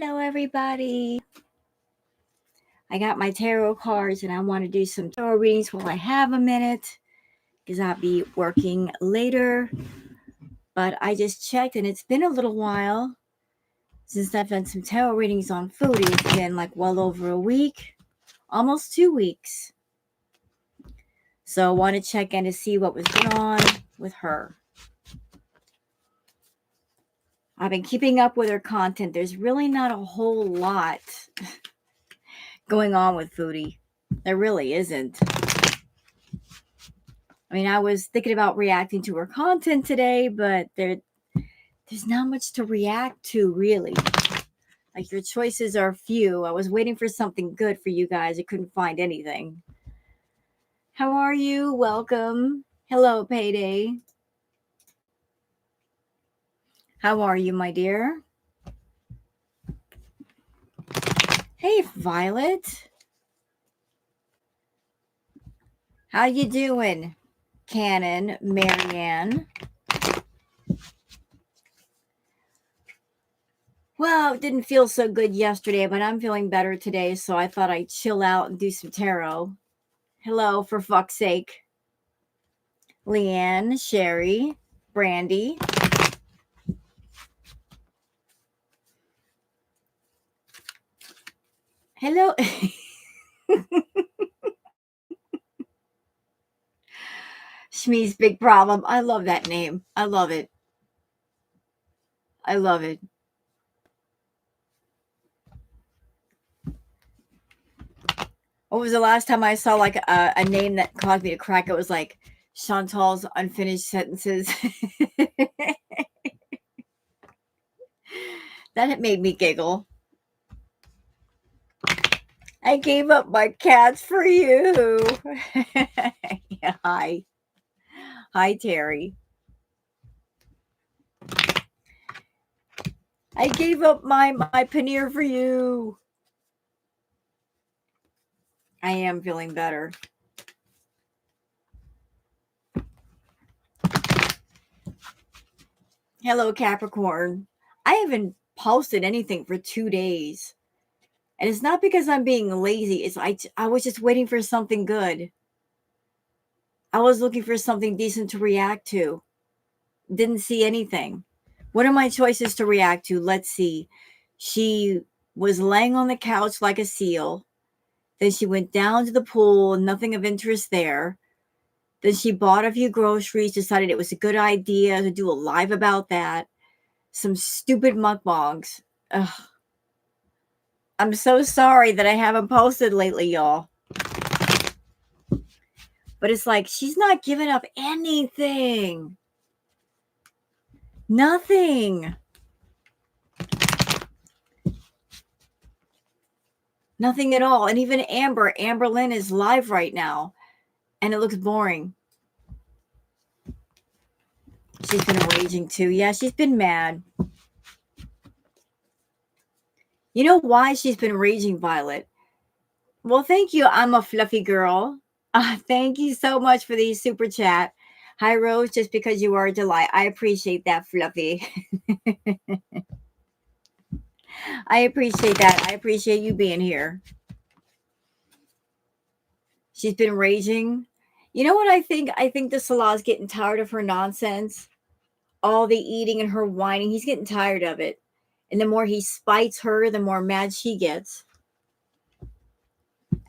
Hello, everybody. I got my tarot cards and I want to do some tarot readings while I have a minute because I'll be working later. But I just checked and it's been a little while since I've done some tarot readings on Foodie. It's been like well over a week, almost 2 weeks. So I want to check in to see what was going on with her. I've been keeping up with her content. There's really not a whole lot going on with Foodie. There really isn't. I mean, I was thinking about reacting to her content today, but there's not much to react to, really. Like, your choices are few. I was waiting for something good for you guys. I couldn't find anything. How are you? Welcome. Hello, Payday. How are you, my dear? Hey, Violet. How you doing, Cannon, Marianne? Well, it didn't feel so good yesterday, but I'm feeling better today, so I thought I'd chill out and do some tarot. Hello, for fuck's sake. Leanne, Sherry, Brandy. Hello. Shmi's Big Problem. I love that name. I love it. I love it. What was the last time I saw like a name that caused me to crack? It was like Chantal's Unfinished Sentences. That made me giggle. I gave up my cats for you. Yeah, hi. Hi, Terry. I gave up my paneer for you. I am feeling better. Hello, Capricorn. I haven't posted anything for 2 days. And it's not because I'm being lazy. It's I was just waiting for something good. I was looking for something decent to react to. Didn't see anything. What are my choices to react to? Let's see. She was laying on the couch like a seal. Then she went down to the pool, nothing of interest there. Then she bought a few groceries, decided it was a good idea to do a live about that. Some stupid mukbangs. Ugh. I'm so sorry that I haven't posted lately, y'all. But it's like, she's not giving up anything. Nothing. Nothing at all. And even Amber Lynn is live right now. And it looks boring. She's been raging too. Yeah, she's been mad. You know why she's been raging, Violet? Well, thank you. I'm a fluffy girl. Thank you so much for the super chat. Hi, Rose, just because you are a delight. I appreciate that, Fluffy. I appreciate that. I appreciate you being here. She's been raging. You know what I think? I think the Salah's getting tired of her nonsense. All the eating and her whining. He's getting tired of it. And the more he spites her, the more mad she gets.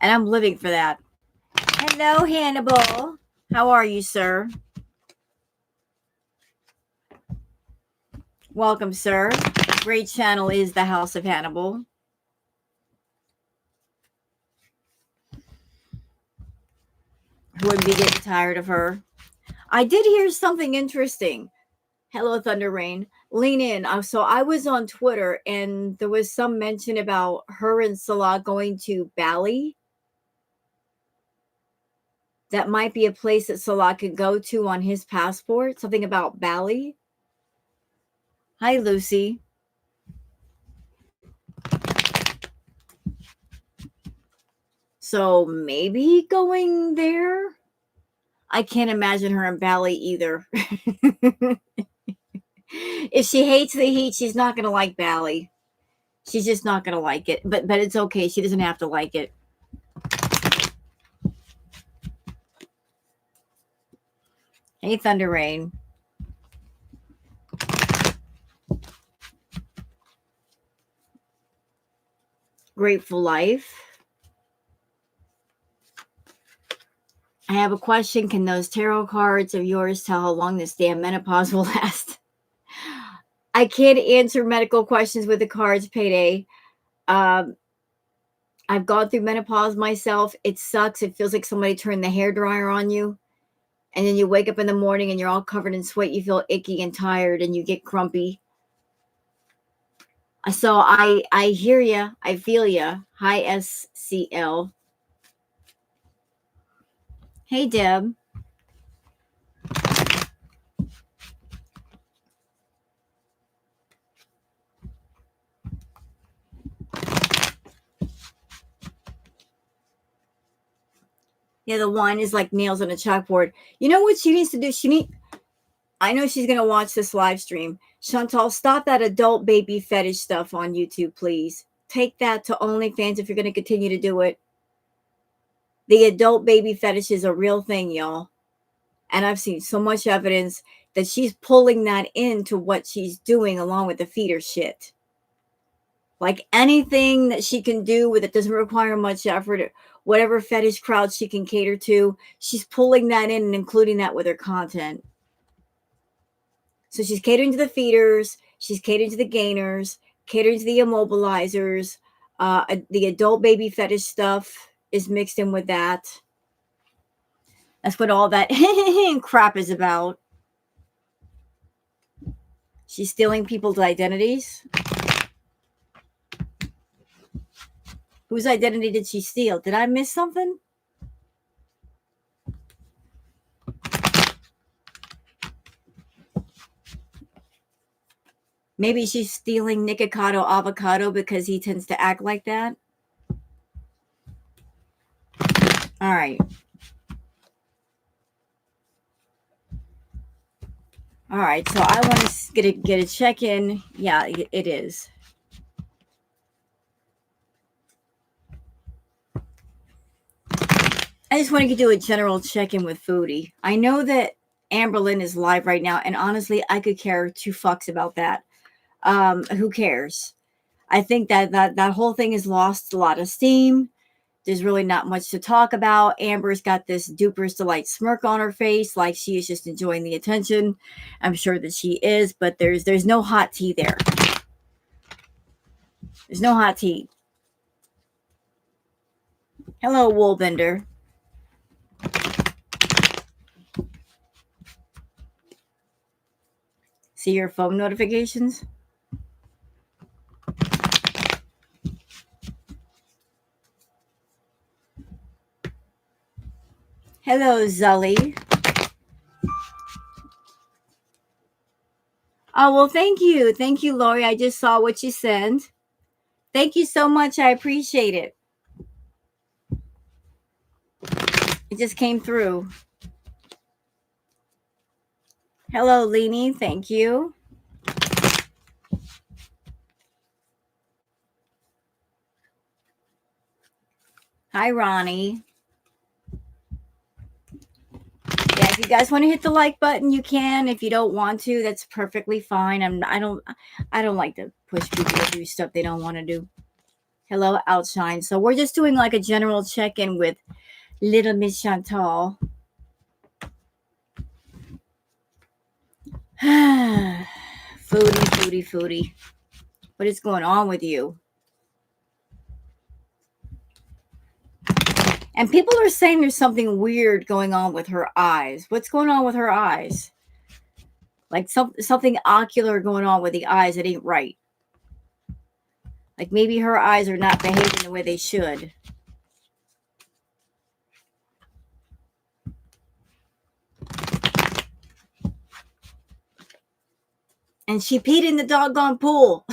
And I'm living for that. Hello, Hannibal. How are you, sir? Welcome, sir. Great channel is the House of Hannibal. Who would be getting tired of her? I did hear something interesting. Hello, Thunder Rain. Lean in. So I was on Twitter and there was some mention about her and Salah going to Bali. That might be a place that Salah could go to on his passport. Something about Bali. Hi, Lucy. So maybe going there? I can't imagine her in Bali either. If she hates the heat, she's not going to like Bali. She's just not going to like it. But it's okay. She doesn't have to like it. Hey, Thunder Rain. Grateful Life. I have a question. Can those tarot cards of yours tell how long this damn menopause will last? I can't answer medical questions with the cards, Payday. I've gone through menopause myself. It sucks. It feels like somebody turned the hairdryer on you. And then you wake up in the morning and you're all covered in sweat. You feel icky and tired and you get grumpy. So I hear you. I feel you. Hi, SCL. Hey, Deb. Yeah, the wine is like nails on a chalkboard. You know what she needs to do? I know she's going to watch this live stream. Chantal, stop that adult baby fetish stuff on YouTube, please. Take that to OnlyFans if you're going to continue to do it. The adult baby fetish is a real thing, y'all. And I've seen so much evidence that she's pulling that into what she's doing along with the feeder shit. Like anything that she can do with it doesn't require much effort. Whatever fetish crowd she can cater to, she's pulling that in and including that with her content. So she's catering to the feeders, she's catering to the gainers, catering to the immobilizers. The adult baby fetish stuff is mixed in with that. That's what all that crap is about. She's stealing people's identities. Whose identity did she steal? Did I miss something? Maybe she's stealing Nikocado Avocado because he tends to act like that. All right. All right. So I want to get a check in. Yeah, it is. I just want to do a general check in with Foodie. I know that Amberlynn is live right now, and honestly, I could care two fucks about that. Who cares? I think that whole thing has lost a lot of steam. There's really not much to talk about. Amber's got this duper's delight smirk on her face, like she is just enjoying the attention. I'm sure that she is, but there's no hot tea there. There's no hot tea. Hello, Woolbender. See your phone notifications? Hello, Zully. Oh, well, thank you. Thank you, Lori. I just saw what you sent. Thank you so much. I appreciate it. It just came through. Hello, Leanie. Thank you. Hi, Ronnie. Yeah, if you guys want to hit the like button, you can. If you don't want to, that's perfectly fine. I don't like to push people to do stuff they don't want to do. Hello, Outshine. So we're just doing like a general check-in with little Miss Chantal. Foodie. What is going on with you? And people are saying there's something weird going on with her eyes. What's going on with her eyes? Like something ocular going on with the eyes that ain't right. Like maybe her eyes are not behaving the way they should. And she peed in the doggone pool.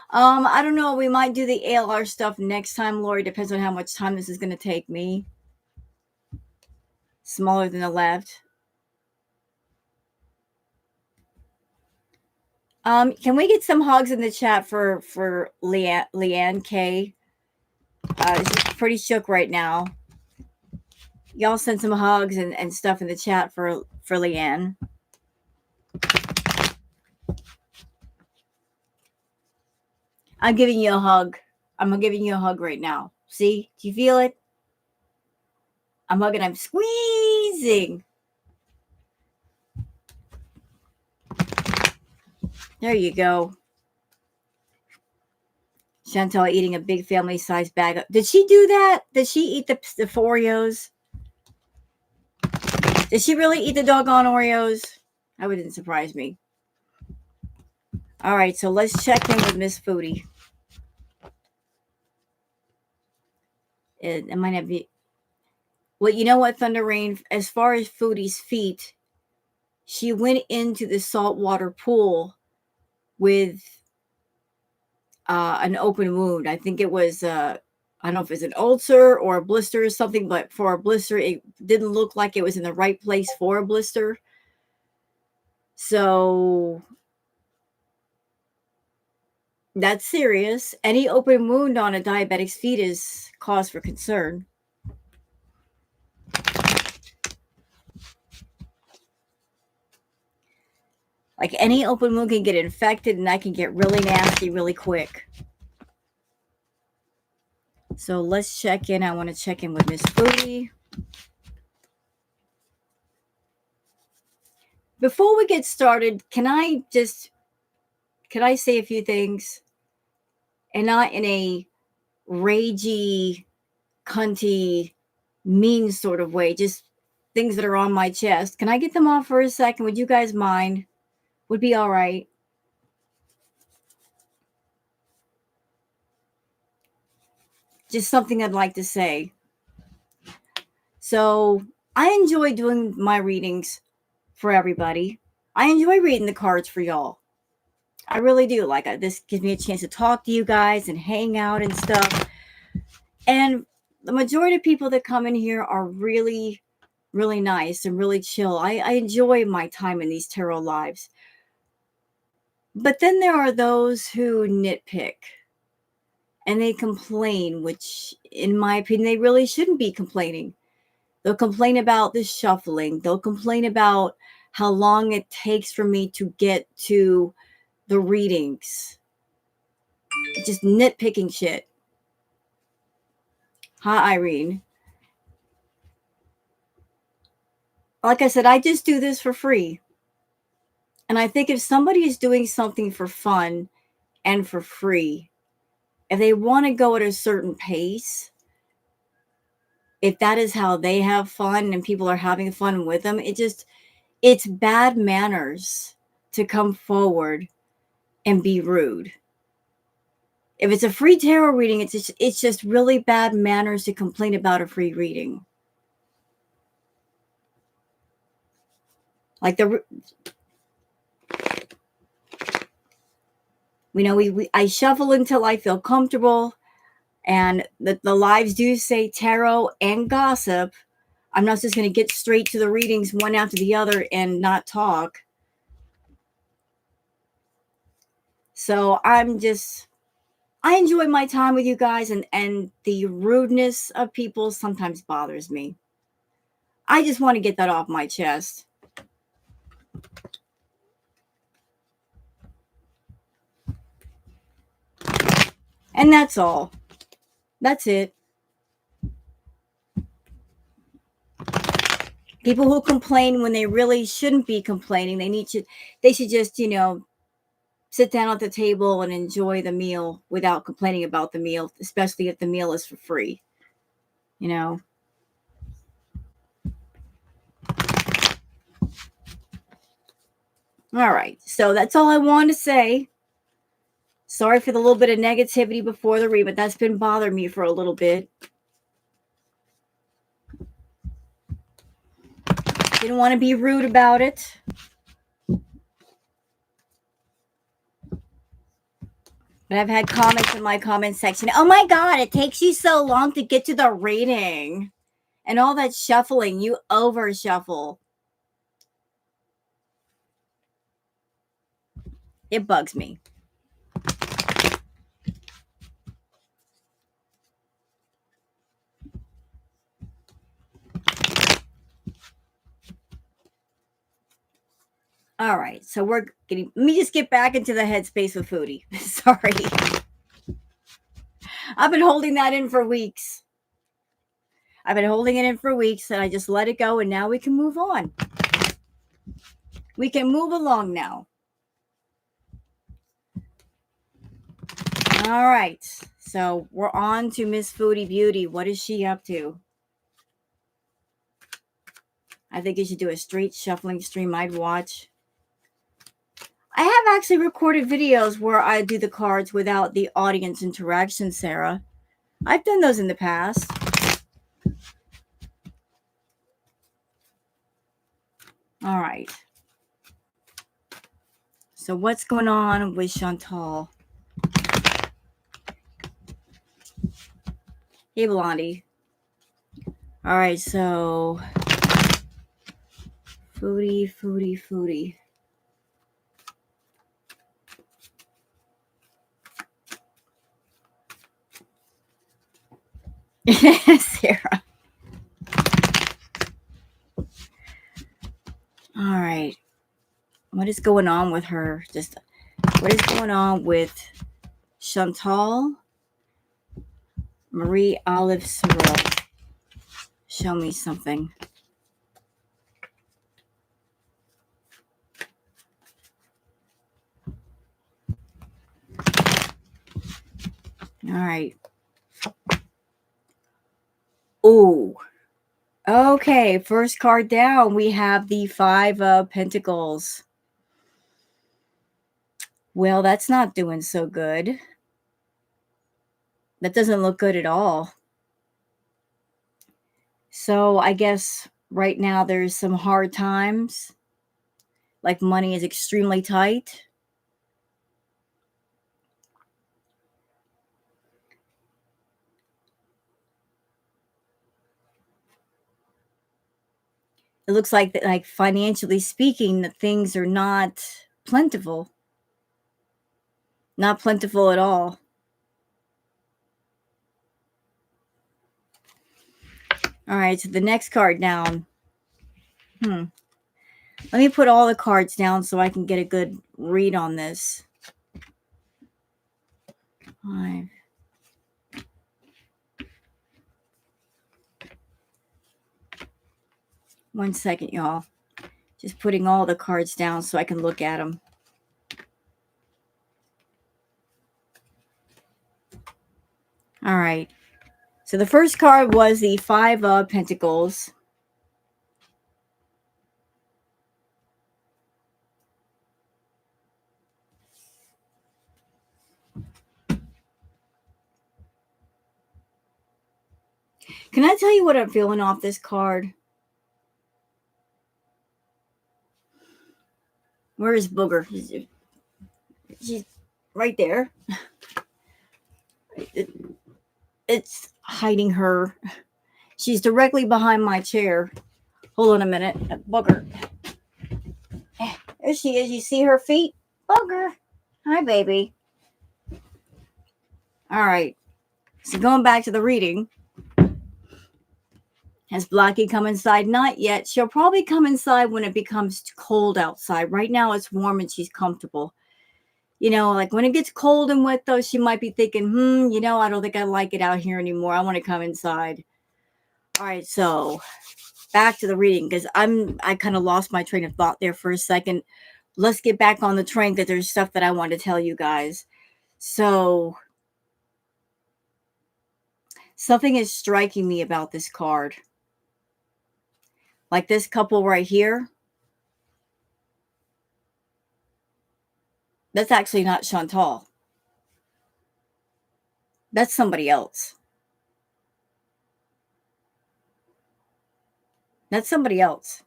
I don't know. We might do the ALR stuff next time, Lori. Depends on how much time this is going to take me. Smaller than the left. Can we get some hugs in the chat for Leanne K? She's pretty shook right now. Y'all send some hugs and stuff in the chat for Leanne. I'm giving you a hug. I'm giving you a hug right now. See? Do you feel it? I'm hugging. I'm squeezing. There you go. Chantal eating a big family-sized bag. Did she do that? Did she eat the Oreos? Did she really eat the doggone Oreos? That wouldn't surprise me. All right, so let's check in with Miss Foodie. It might have been. Well, you know what, Thunder Rain? As far as Foodie's feet, she went into the saltwater pool with an open wound. I think it was, I don't know if it's an ulcer or a blister or something, but for a blister, it didn't look like it was in the right place for a blister. So that's serious. Any open wound on a diabetic's feet is cause for concern. Like any open wound can get infected and that can get really nasty really quick. So let's check in. I want to check in with Miss Foodie. Before we get started, can I say a few things? And not in a ragey, cunty, mean sort of way, just things that are on my chest. Can I get them off for a second? Would you guys mind? Would be all right. Just something I'd like to say. So I enjoy doing my readings for everybody. I enjoy reading the cards for y'all. I really do. Like, this gives me a chance to talk to you guys and hang out and stuff. And the majority of people that come in here are really, really nice and really chill. I enjoy my time in these tarot lives. But then there are those who nitpick and they complain, which in my opinion, they really shouldn't be complaining. They'll complain about the shuffling. They'll complain about how long it takes for me to get to the readings. Just nitpicking shit. Hi, Irene. Like I said, I just do this for free. And I think if somebody is doing something for fun and for free, if they want to go at a certain pace, if that is how they have fun and people are having fun with them, it's bad manners to come forward and be rude. If it's a free tarot reading, it's just really bad manners to complain about a free reading. Like I shuffle until I feel comfortable, and the lives do say tarot and gossip. I'm not just going to get straight to the readings one after the other and not talk. So I enjoy my time with you guys, and the rudeness of people sometimes bothers me. I just want to get that off my chest. And that's all. That's it. People who complain when they really shouldn't be complaining, they should just, sit down at the table and enjoy the meal without complaining about the meal, especially if the meal is for free. All right. So that's all I wanted to say. Sorry for the little bit of negativity before the read, but that's been bothering me for a little bit. Didn't want to be rude about it. But I've had comments in my comment section. Oh my God, it takes you so long to get to the reading. And all that shuffling, you over shuffle. It bugs me. All right, so we're getting. Let me just get back into the headspace with Foodie. Sorry, I've been holding that in for weeks. I've been holding it in for weeks, and I just let it go, and now we can move on. We can move along now. All right, so we're on to Miss Foodie Beauty. What is she up to? I think you should do a straight shuffling stream. I'd watch. I have actually recorded videos where I do the cards without the audience interaction, Sarah. I've done those in the past. All right. So what's going on with Chantal? Hey, Blondie. All right, so Foodie. Sarah. All right. What is going on with her? Just what is going on with Chantal Marie Olive Sorrell? Show me something. All right. Oh, okay. First card down, we have the Five of Pentacles. Well, that's not doing so good. That doesn't look good at all. So I guess right now there's some hard times. Like money is extremely tight. It looks like financially speaking, that things are not plentiful. Not plentiful at all. All right, so the next card down. Let me put all the cards down so I can get a good read on this. 5. One second, y'all. Just putting all the cards down so I can look at them. All right. So the first card was the Five of Pentacles. Can I tell you what I'm feeling off this card? Where is Booger? She's right there. It's hiding her. She's directly behind my chair. Hold on a minute. Booger. There she is. You see her feet? Booger. Hi, baby. All right. So going back to the reading. Has Blackie come inside? Not yet. She'll probably come inside when it becomes cold outside. Right now it's warm and she's comfortable. You know, like when it gets cold and wet, though, she might be thinking, I don't think I like it out here anymore. I want to come inside. All right, so back to the reading because I kind of lost my train of thought there for a second. Let's get back on the train because there's stuff that I want to tell you guys. So something is striking me about this card. Like this couple right here. That's actually not Chantal. That's somebody else. That's somebody else.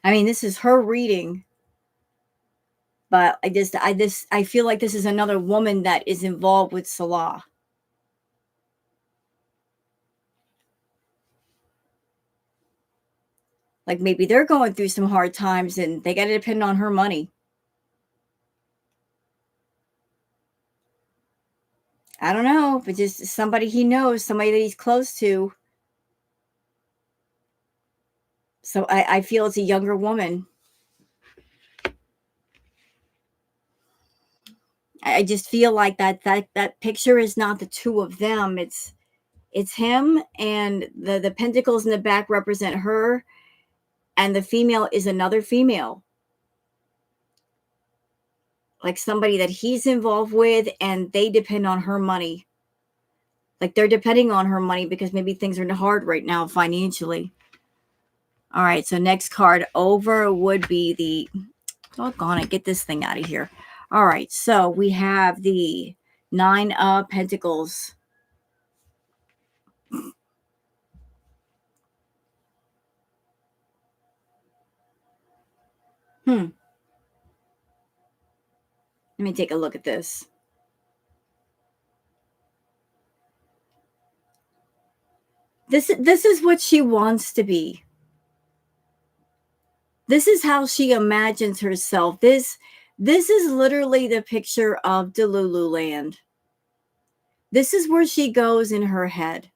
I mean, this is her reading. But I feel like this is another woman that is involved with Salah. Like maybe they're going through some hard times and they got to depend on her money. I don't know, but just somebody he knows, somebody that he's close to. So I feel it's a younger woman. I just feel like that picture is not the two of them. It's him, and the pentacles in the back represent her, and the female is another female, like somebody that he's involved with, and they depend on her money. Like they're depending on her money because maybe things are hard right now financially. All right, so next card over would be the, doggone it, get this thing out of here. All right, so we have the Nine of Pentacles. Let me take a look at this. This is what she wants to be. This is how she imagines herself. This is literally the picture of Delulu Land. This is where she goes in her head.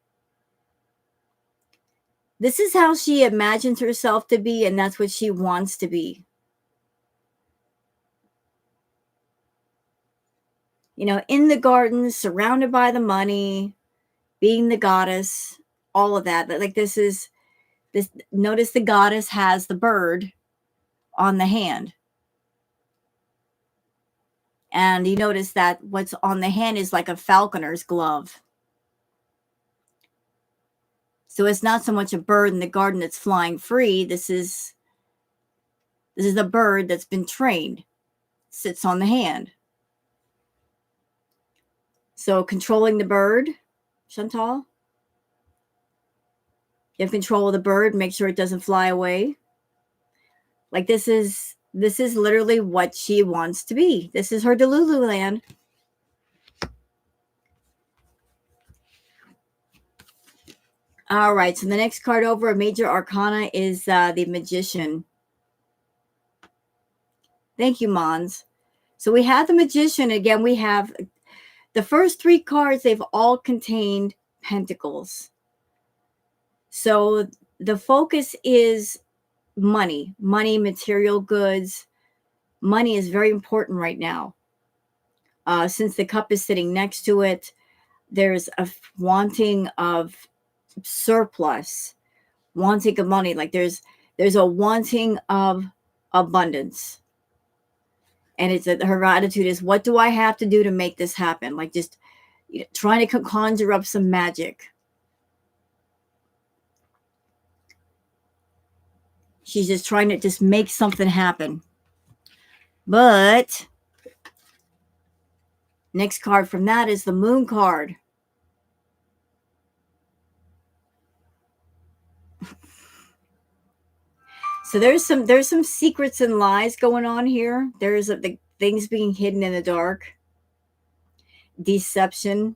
This is how she imagines herself to be, and that's what she wants to be. You know, in the garden, surrounded by the money, being the goddess, all of that. Like this, notice the goddess has the bird on the hand. And you notice that what's on the hand is like a falconer's glove. So it's not so much a bird in the garden that's flying free. This is a bird that's been trained, sits on the hand. So controlling the bird, Chantal. You have control of the bird, make sure it doesn't fly away. Like this is literally what she wants to be. This is her Delulu Land. All right, so the next card over, a major arcana, is the Magician. Thank you, Mons. So we have the Magician. Again, we have the first three cards. They've all contained pentacles. So the focus is money, material goods. Money is very important right now. Since the cup is sitting next to it, there's a wanting of surplus, wanting of money. Like there's a wanting of abundance. And her attitude is, what do I have to do to make this happen? Like just trying to conjure up some magic. She's just trying to just make something happen. But next card from that is the Moon card. So there's some secrets and lies going on here. There's the things being hidden in the dark. Deception.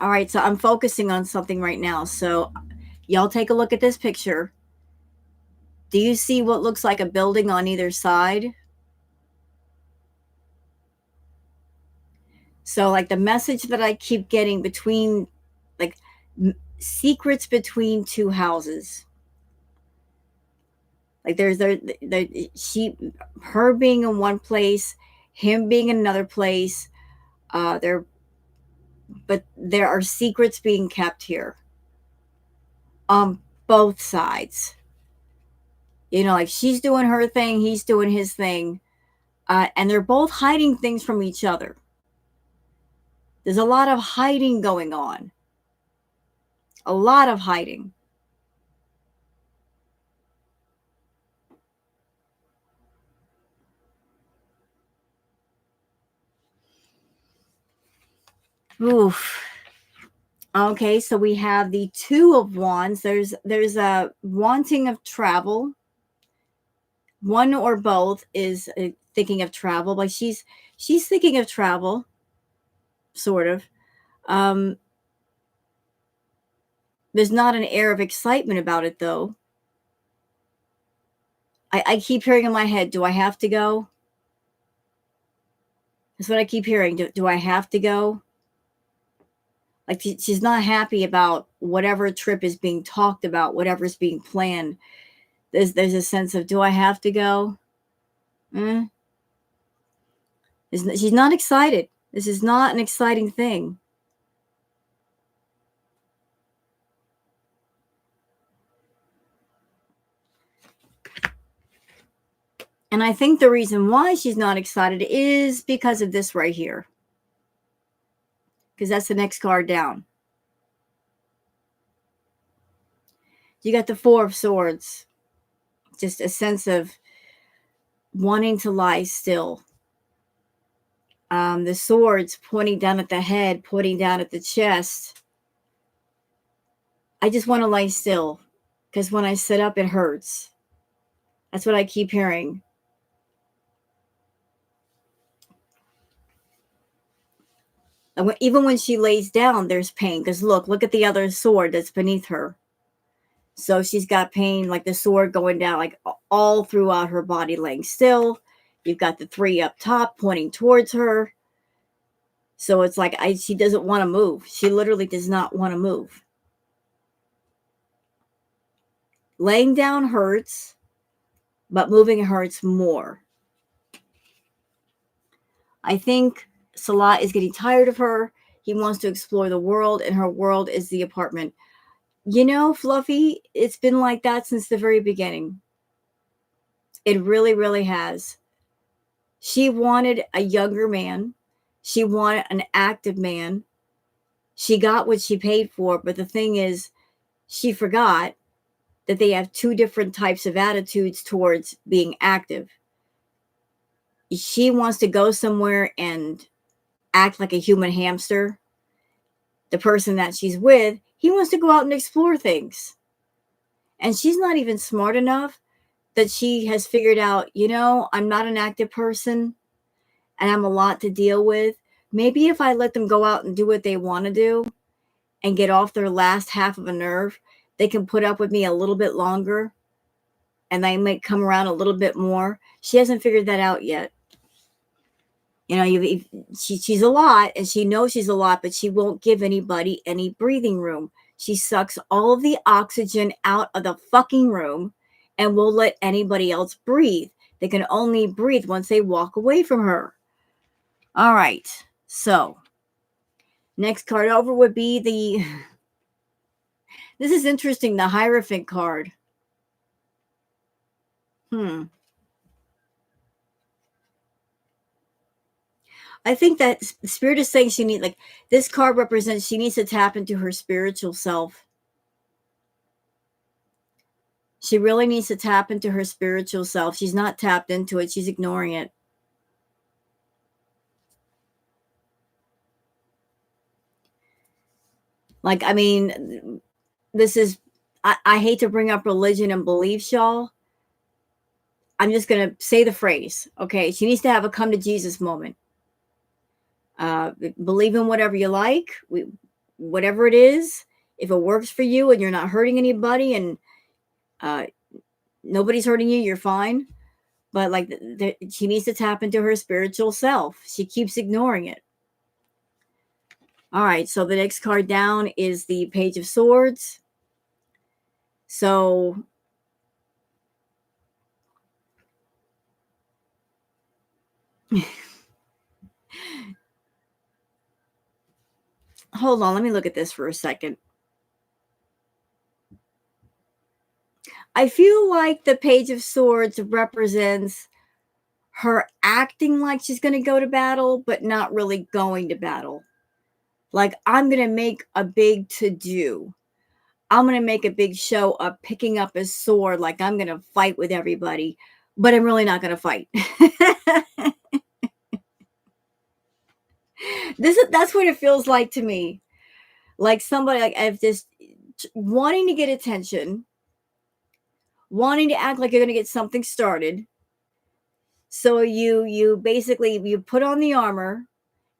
All right, so I'm focusing on something right now. So y'all take a look at this picture. Do you see what looks like a building on either side? So like the message that I keep getting between, like secrets between two houses. Like there's her being in one place, him being in another place. But there are secrets being kept here on both sides. You know, like she's doing her thing, he's doing his thing, and they're both hiding things from each other. There's a lot of hiding going on. A lot of hiding. Oof. Okay, so we have the Two of Wands. There's a wanting of travel. One or both is thinking of travel. Like she's thinking of travel, sort of. There's not an air of excitement about it, though. I keep hearing in my head, do I have to go? That's what I keep hearing. Do I have to go? Like she's not happy about whatever trip is being talked about, whatever's being planned. There's a sense of, do I have to go? Mm. She's not excited. This is not an exciting thing. And I think the reason why she's not excited is because of this right here. Because that's the next card down. You got the Four of Swords. Just a sense of wanting to lie still. The swords pointing down at the head, pointing down at the chest. I just want to lie still because when I sit up, it hurts. That's what I keep hearing. Even when she lays down, there's pain because look at the other sword that's beneath her. So she's got pain, like the sword going down, like all throughout her body, laying still. You've got the three up top pointing towards her. So it's like she doesn't want to move. She literally does not want to move. Laying down hurts, but moving hurts more. I think Salah is getting tired of her. He wants to explore the world, and her world is the apartment. You know, Fluffy, it's been like that since the very beginning. It really, really has. She wanted a younger man. She wanted an active man. She got what she paid for, but the thing is, she forgot that they have two different types of attitudes towards being active. She wants to go somewhere and act like a human hamster. The person that she's with, he wants to go out and explore things. And she's not even smart enough that she has figured out, I'm not an active person and I'm a lot to deal with. Maybe if I let them go out and do what they want to do and get off their last half of a nerve, they can put up with me a little bit longer and they might come around a little bit more. She hasn't figured that out yet. She's a lot and she knows she's a lot, but she won't give anybody any breathing room. She sucks all of the oxygen out of the fucking room and won't let anybody else breathe. They can only breathe once they walk away from her. All right. So next card over would be this is interesting, the Hierophant card. I think that Spirit is saying this card represents she needs to tap into her spiritual self. She really needs to tap into her spiritual self. She's not tapped into it. She's ignoring it. This is, I hate to bring up religion and beliefs, y'all. I'm just going to say the phrase. Okay. She needs to have a come to Jesus moment. Believe in whatever you like, whatever it is. If it works for you and you're not hurting anybody and nobody's hurting you, you're fine. But she needs to tap into her spiritual self. She keeps ignoring it. All right, so the next card down is the Page of Swords. So hold on, let me look at this for a second. I feel like the Page of Swords represents her acting like she's going to go to battle, but not really going to battle. Like, I'm going to make a big to-do. I'm going to make a big show of picking up a sword like I'm going to fight with everybody, but I'm really not going to fight. That's what it feels like to me. Like somebody I've just wanting to get attention, wanting to act like you're going to get something started. So you basically you put on the armor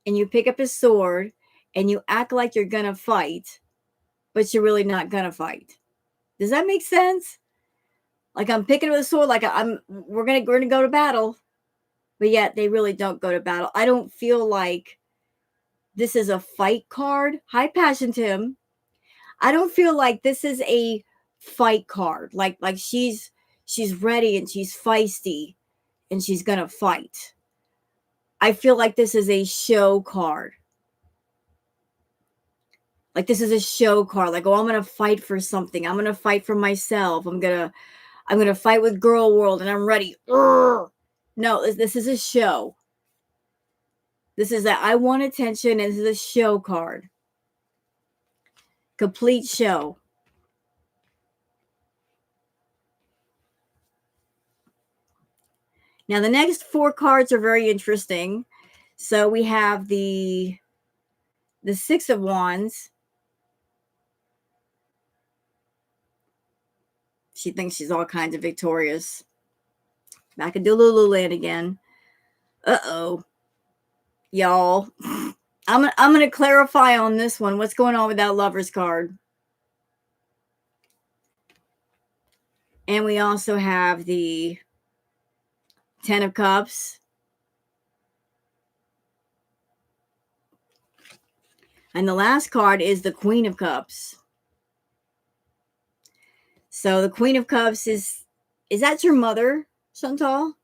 and you pick up a sword and you act like you're going to fight, but you're really not going to fight. Does that make sense? Like I'm picking up a sword, like we're gonna go to battle, but yet they really don't go to battle. I don't feel like this is a fight card. Hi, Passion Tim. I don't feel like this is a fight card. Like she's ready and she's feisty and she's gonna fight. I feel like this is a show card. Like this is a show card. Like, oh, I'm gonna fight for something. I'm gonna fight for myself. I'm gonna fight with Girl World and I'm ready. Urgh. No, this is a show. This is that I want attention, and this is a show card. Complete show. Now the next 4 cards are very interesting. So we have the 6 of Wands. She thinks she's all kinds of victorious. Back in Delulu land again. Uh-oh. Y'all. I'm gonna clarify on this one. What's going on with that Lover's card? And we also have the 10 of Cups. And the last card is the Queen of Cups. So the Queen of Cups is that your mother, Chantal?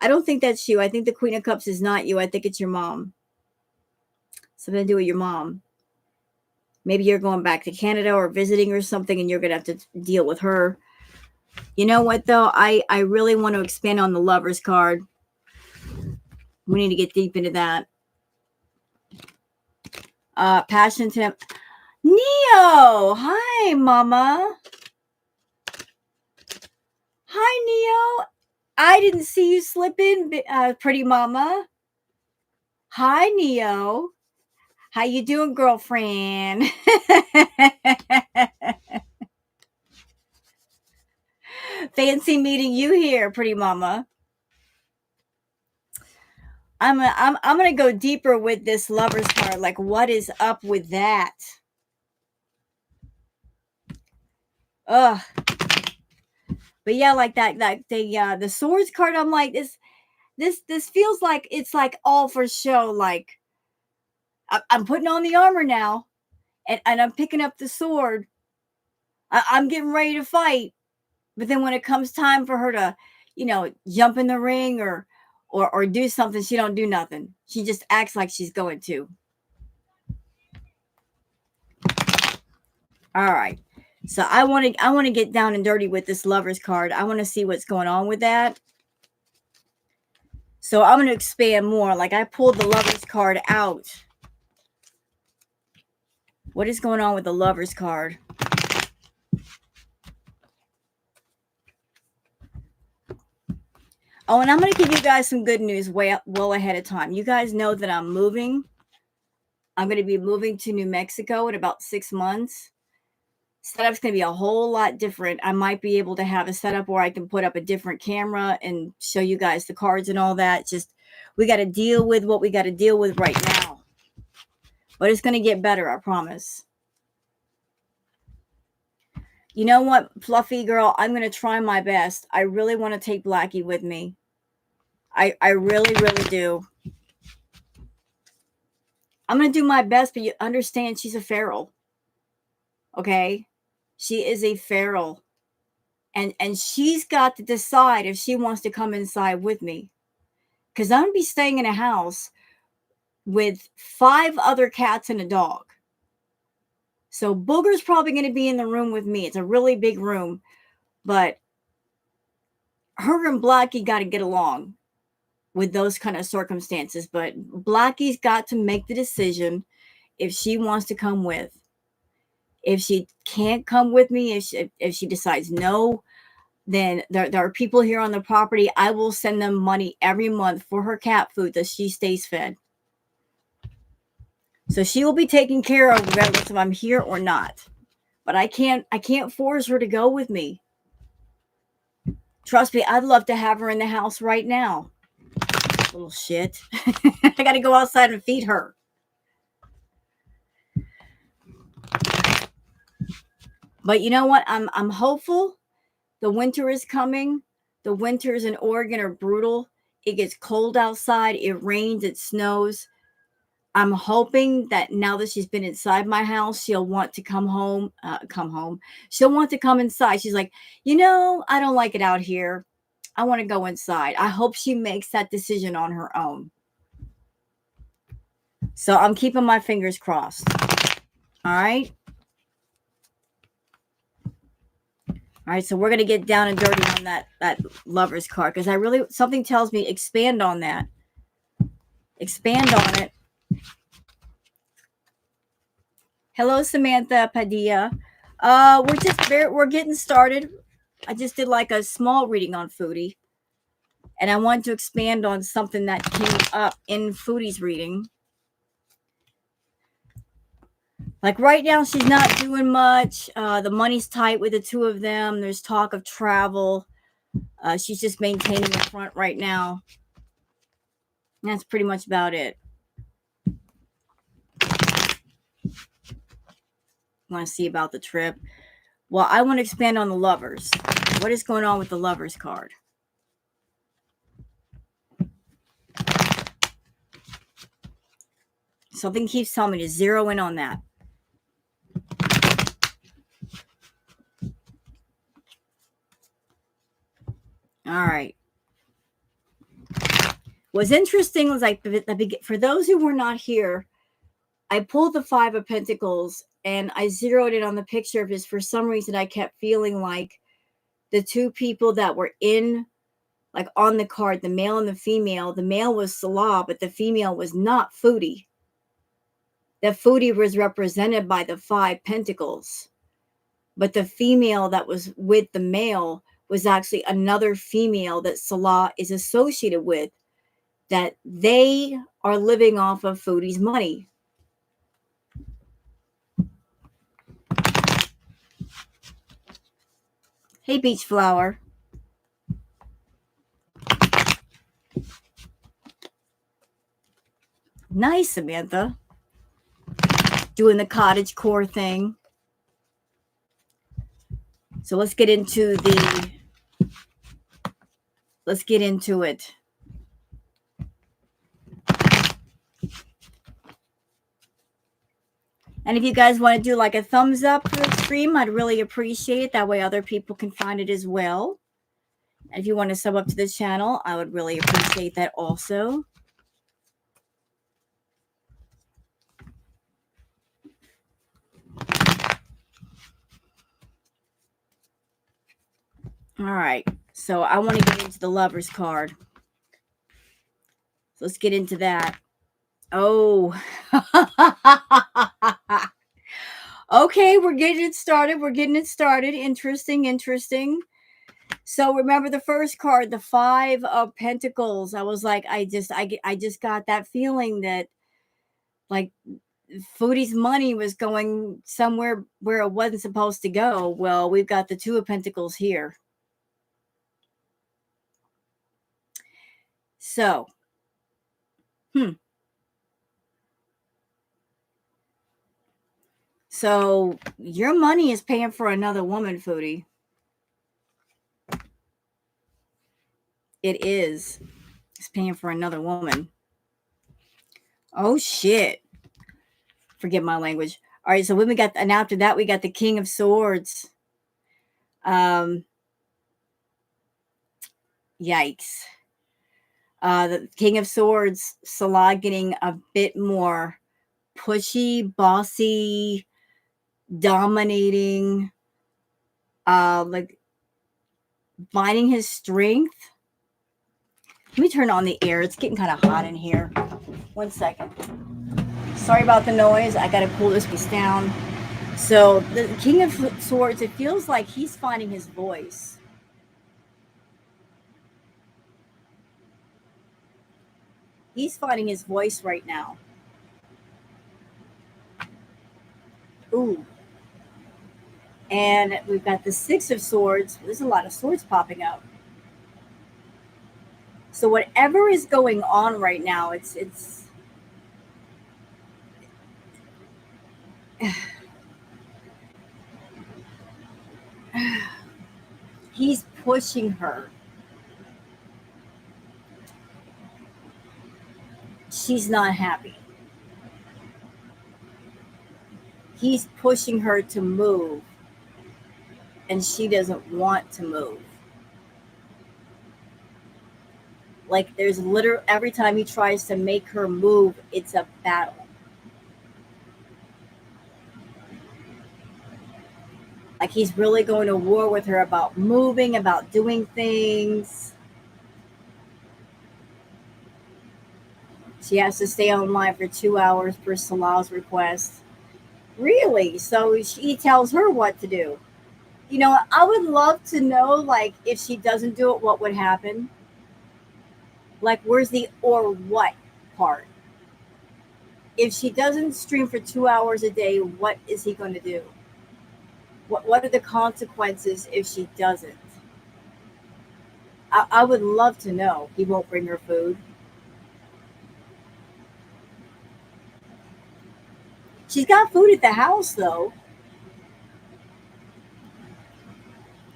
I don't think that's you. I think the Queen of Cups is not you. I think it's your mom. Something to do with your mom. Maybe you're going back to Canada or visiting or something, and you're going to have to deal with her. You know what, though? I really want to expand on the Lover's card. We need to get deep into that. Passion Temp. Neo! Hi, Mama. Hi, Neo. I didn't see you slip in, pretty Mama. Hi, Neo. How you doing, girlfriend? Fancy meeting you here, pretty Mama. I'm gonna go deeper with this Lover's card. Like, what is up with that? Ugh. But yeah, like that the Swords card. I'm like, this feels like it's like all for show. Like, I'm putting on the armor now, and I'm picking up the sword. I'm getting ready to fight. But then when it comes time for her to, jump in the ring or do something, she don't do nothing. She just acts like she's going to. All right. So I want to get down and dirty with this Lover's card. I want to see what's going on with that. So I'm going to expand more. Like, I pulled the Lover's card out. What is going on with the Lover's card? Oh, and I'm going to give you guys some good news well ahead of time. You guys know that I'm moving. I'm going to be moving to New Mexico in about 6 months. Setup's going to be a whole lot different. I might be able to have a setup where I can put up a different camera and show you guys the cards and all that. Just, we got to deal with what we got to deal with right now. But it's going to get better, I promise. You know what, Fluffy girl? I'm going to try my best. I really want to take Blackie with me. I really, really do. I'm going to do my best, but you understand she's a feral. Okay? She is a feral. And she's got to decide if she wants to come inside with me. Because I'm going to be staying in a house with 5 other cats and a dog. So Booger's probably going to be in the room with me. It's a really big room. But her and Blackie got to get along with those kind of circumstances. But Blackie's got to make the decision if she wants to come with. If she can't come with me, if she decides no, then there are people here on the property. I will send them money every month for her cat food that she stays fed. So she will be taken care of regardless if I'm here or not. But I can't force her to go with me. Trust me, I'd love to have her in the house right now. Little shit. I got to go outside and feed her. But you know what? I'm hopeful. The winter is coming. The winters in Oregon are brutal. It gets cold outside. It rains. It snows. I'm hoping that now that she's been inside my house, she'll want to come home. Come home. She'll want to come inside. She's like, I don't like it out here. I want to go inside. I hope she makes that decision on her own. So I'm keeping my fingers crossed. All right. All right, so we're gonna get down and dirty on that lover's card because something tells me expand on that. Expand on it. Hello, Samantha Padilla. We're getting started. I just did like a small reading on Foodie, and I want to expand on something that came up in Foodie's reading. Like right now, she's not doing much. The money's tight with the two of them. There's talk of travel. She's just maintaining the front right now. And that's pretty much about it. Want to see about the trip. Well, I want to expand on the lovers. What is going on with the lovers card? Something keeps telling me to zero in on that. All right. What's interesting was like for those who were not here, I pulled the Five of Pentacles and I zeroed in on the picture because for some reason I kept feeling like the two people that were in, like on the card, the male and the male was Salah, but the female was not Foodie. That Foodie was represented by the Five Pentacles, but the female that was with the male was actually another female that Salah is associated with, that they are living off of Foodie's money. Hey, Beach Flower. Nice, Samantha. Doing the cottage core thing. So let's get into it. And if you guys want to do like a thumbs up for the stream, I'd really appreciate it. That way other people can find it as well. And if you want to sub up to the channel, I would really appreciate that also. All right. So I want to get into the Lover's card. So let's get into that. Oh. Okay, we're getting it started. Interesting. So remember the first card, the Five of Pentacles. I was like, I just got that feeling that like Foodie's money was going somewhere where it wasn't supposed to go. Well, we've got the Two of Pentacles here. So, So your money is paying for another woman, Foodie. It is. It's paying for another woman. Oh, shit. Forget my language. All right, so when we got, and after that, we got the King of Swords. Yikes. The King of Swords, Salah getting a bit more pushy, bossy, dominating, like finding his strength. Let me turn on the air. It's getting kind of hot in here. 1 second. Sorry about the noise. I got to cool this piece down. So the King of Swords, it feels like he's finding his voice. He's finding his voice right now. Ooh. And we've got the Six of Swords. There's a lot of swords popping up. So whatever is going on right now, it's he's pushing her. she's not happy. He's pushing her to move, and she doesn't want to move. Like there's literally every time he tries to make her move, it's a battle. Like he's really going to war with her about moving, about doing things. She has to stay online for 2 hours per Salah's request. Really? So he tells her what to do. I would love to know, like, if she doesn't do it, what would happen? Like, where's the or what part? If she doesn't stream for 2 hours a day, what is he going to do? What are the consequences if she doesn't? I would love to know. He won't bring her food. She's got food at the house, though.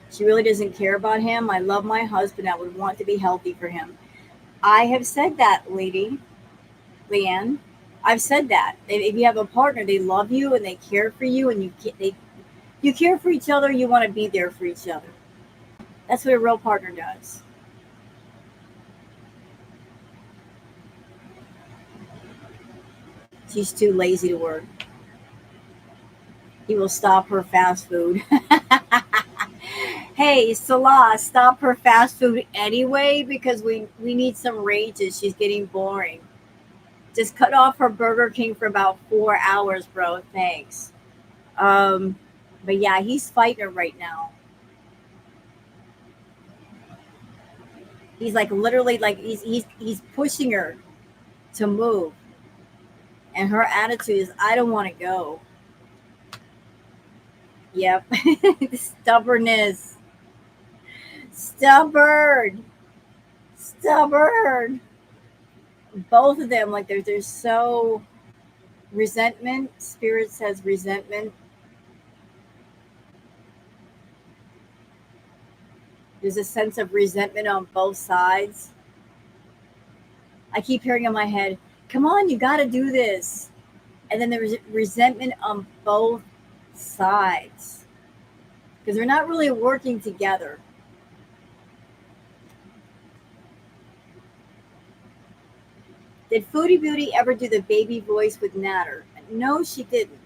She really doesn't care about him. I love my husband. I would want to be healthy for him. I have said that, lady, Leanne. I've said that. If you have a partner, they love you and they care for you, and you care for each other. You want to be there for each other. That's what a real partner does. She's too lazy to work. He will stop her fast food. Hey, Salah, stop her fast food anyway because we need some rages. She's getting boring. Just cut off her Burger King for about 4 hours, bro. Thanks. Um, but yeah, he's fighting her right now. He's like literally like he's pushing her to move, and her attitude is, I don't want to go. Yep, stubbornness, stubborn, stubborn. Both of them, like they're so resentment. Spirit says resentment. There's a sense of resentment on both sides. I keep hearing in my head, come on, you got to do this. And then there's resentment on both sides because they're not really working together. Did Foodie Beauty ever do the baby voice with Natter? No, she didn't.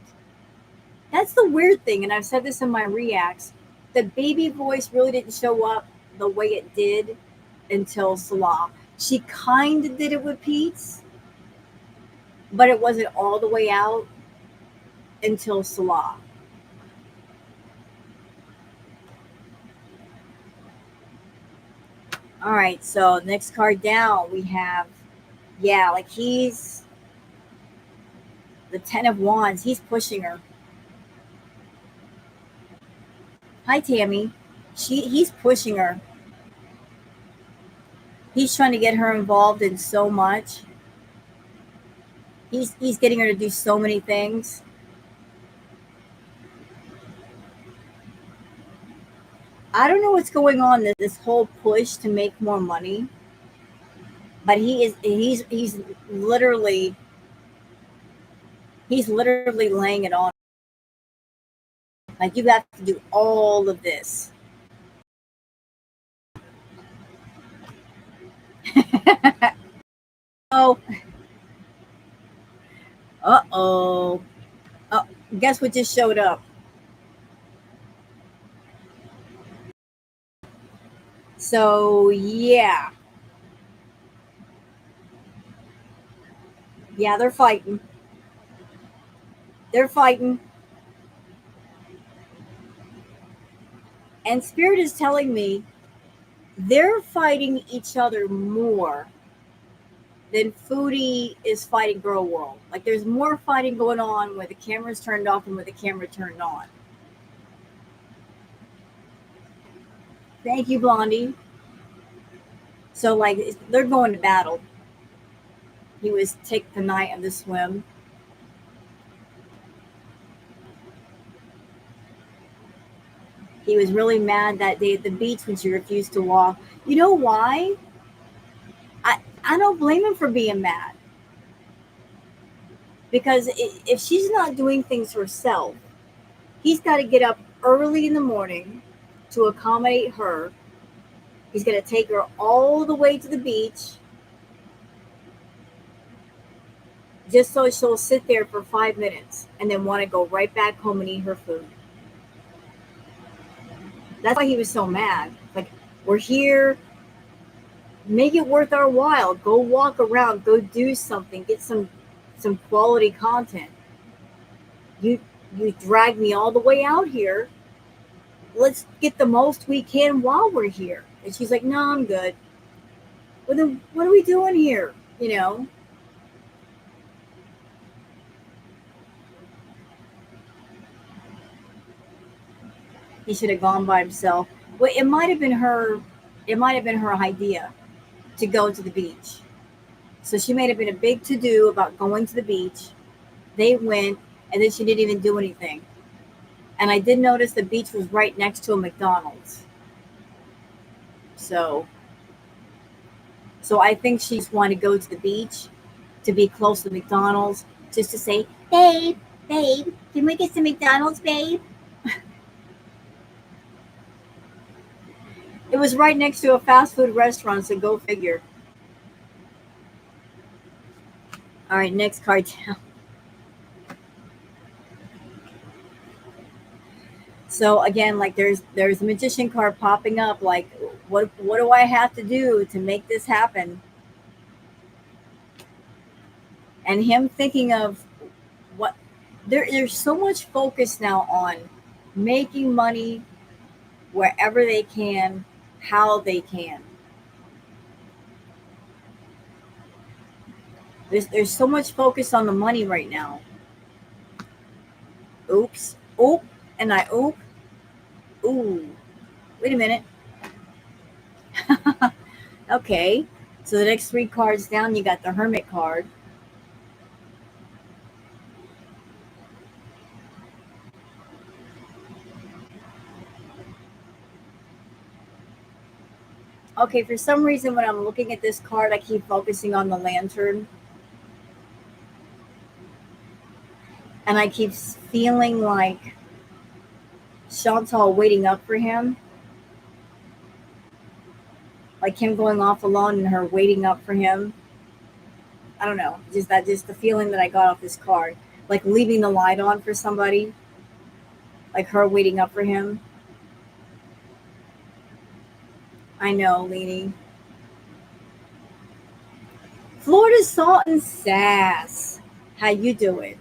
That's the weird thing, and I've said this in my reacts. The baby voice really didn't show up the way it did until Salah. She kind of did it with Pete's, but it wasn't all the way out until Salah. All right, so next card down, we have, yeah, like he's the 10 of Wands. He's pushing her. Hi, Tammy. He's pushing her. He's trying to get her involved in so much. He's getting her to do so many things. I don't know what's going on, this whole push to make more money. But he's literally laying it on. Like you have to do all of this. Oh, uh-oh. Oh, guess what just showed up? So yeah. Yeah, they're fighting. They're fighting. And Spirit is telling me they're fighting each other more than Foodie is fighting Girl World. Like there's more fighting going on where the camera's turned off and with the camera turned on. Thank you, Blondie. So like they're going to battle. He was take the night of the swim. He was really mad that day at the beach when she refused to walk. You know why? I don't blame him for being mad. Because if she's not doing things herself, he's got to get up early in the morning to accommodate her. He's going to take her all the way to the beach just so she'll sit there for 5 minutes and then want to go right back home and eat her food. That's why he was so mad. Like, we're here, make it worth our while. Go walk around, go do something, get some quality content. You you drag me all the way out here. Let's get the most we can while we're here. And she's like, no, I'm good. Well, then what are we doing here? You know, he should have gone by himself. Well, it might have been her. It might have been her idea to go to the beach. So she made it been a big to do about going to the beach. They went, and then she didn't even do anything. And I did notice the beach was right next to a McDonald's. So, so I think she just wanted to go to the beach to be close to McDonald's, just to say, babe, babe, can we get some McDonald's, babe? It was right next to a fast food restaurant, so go figure. All right, next card down. So again, like there's a magician card popping up. Like, what do I have to do to make this happen? And him thinking of what there's so much focus now on making money wherever they can, how they can. There's so much focus on the money right now. Oops, oop, and I oop, ooh. Wait a minute. Okay, so the next three cards down, you got the Hermit card. Okay, for some reason, when I'm looking at this card, I keep focusing on the lantern, and I keep feeling like Chantal waiting up for him, like him going off alone and her waiting up for him. I don't know, just the feeling that I got off this card, like leaving the light on for somebody, like her waiting up for him. I know, Leanie. Florida Salt and Sass. How you doing?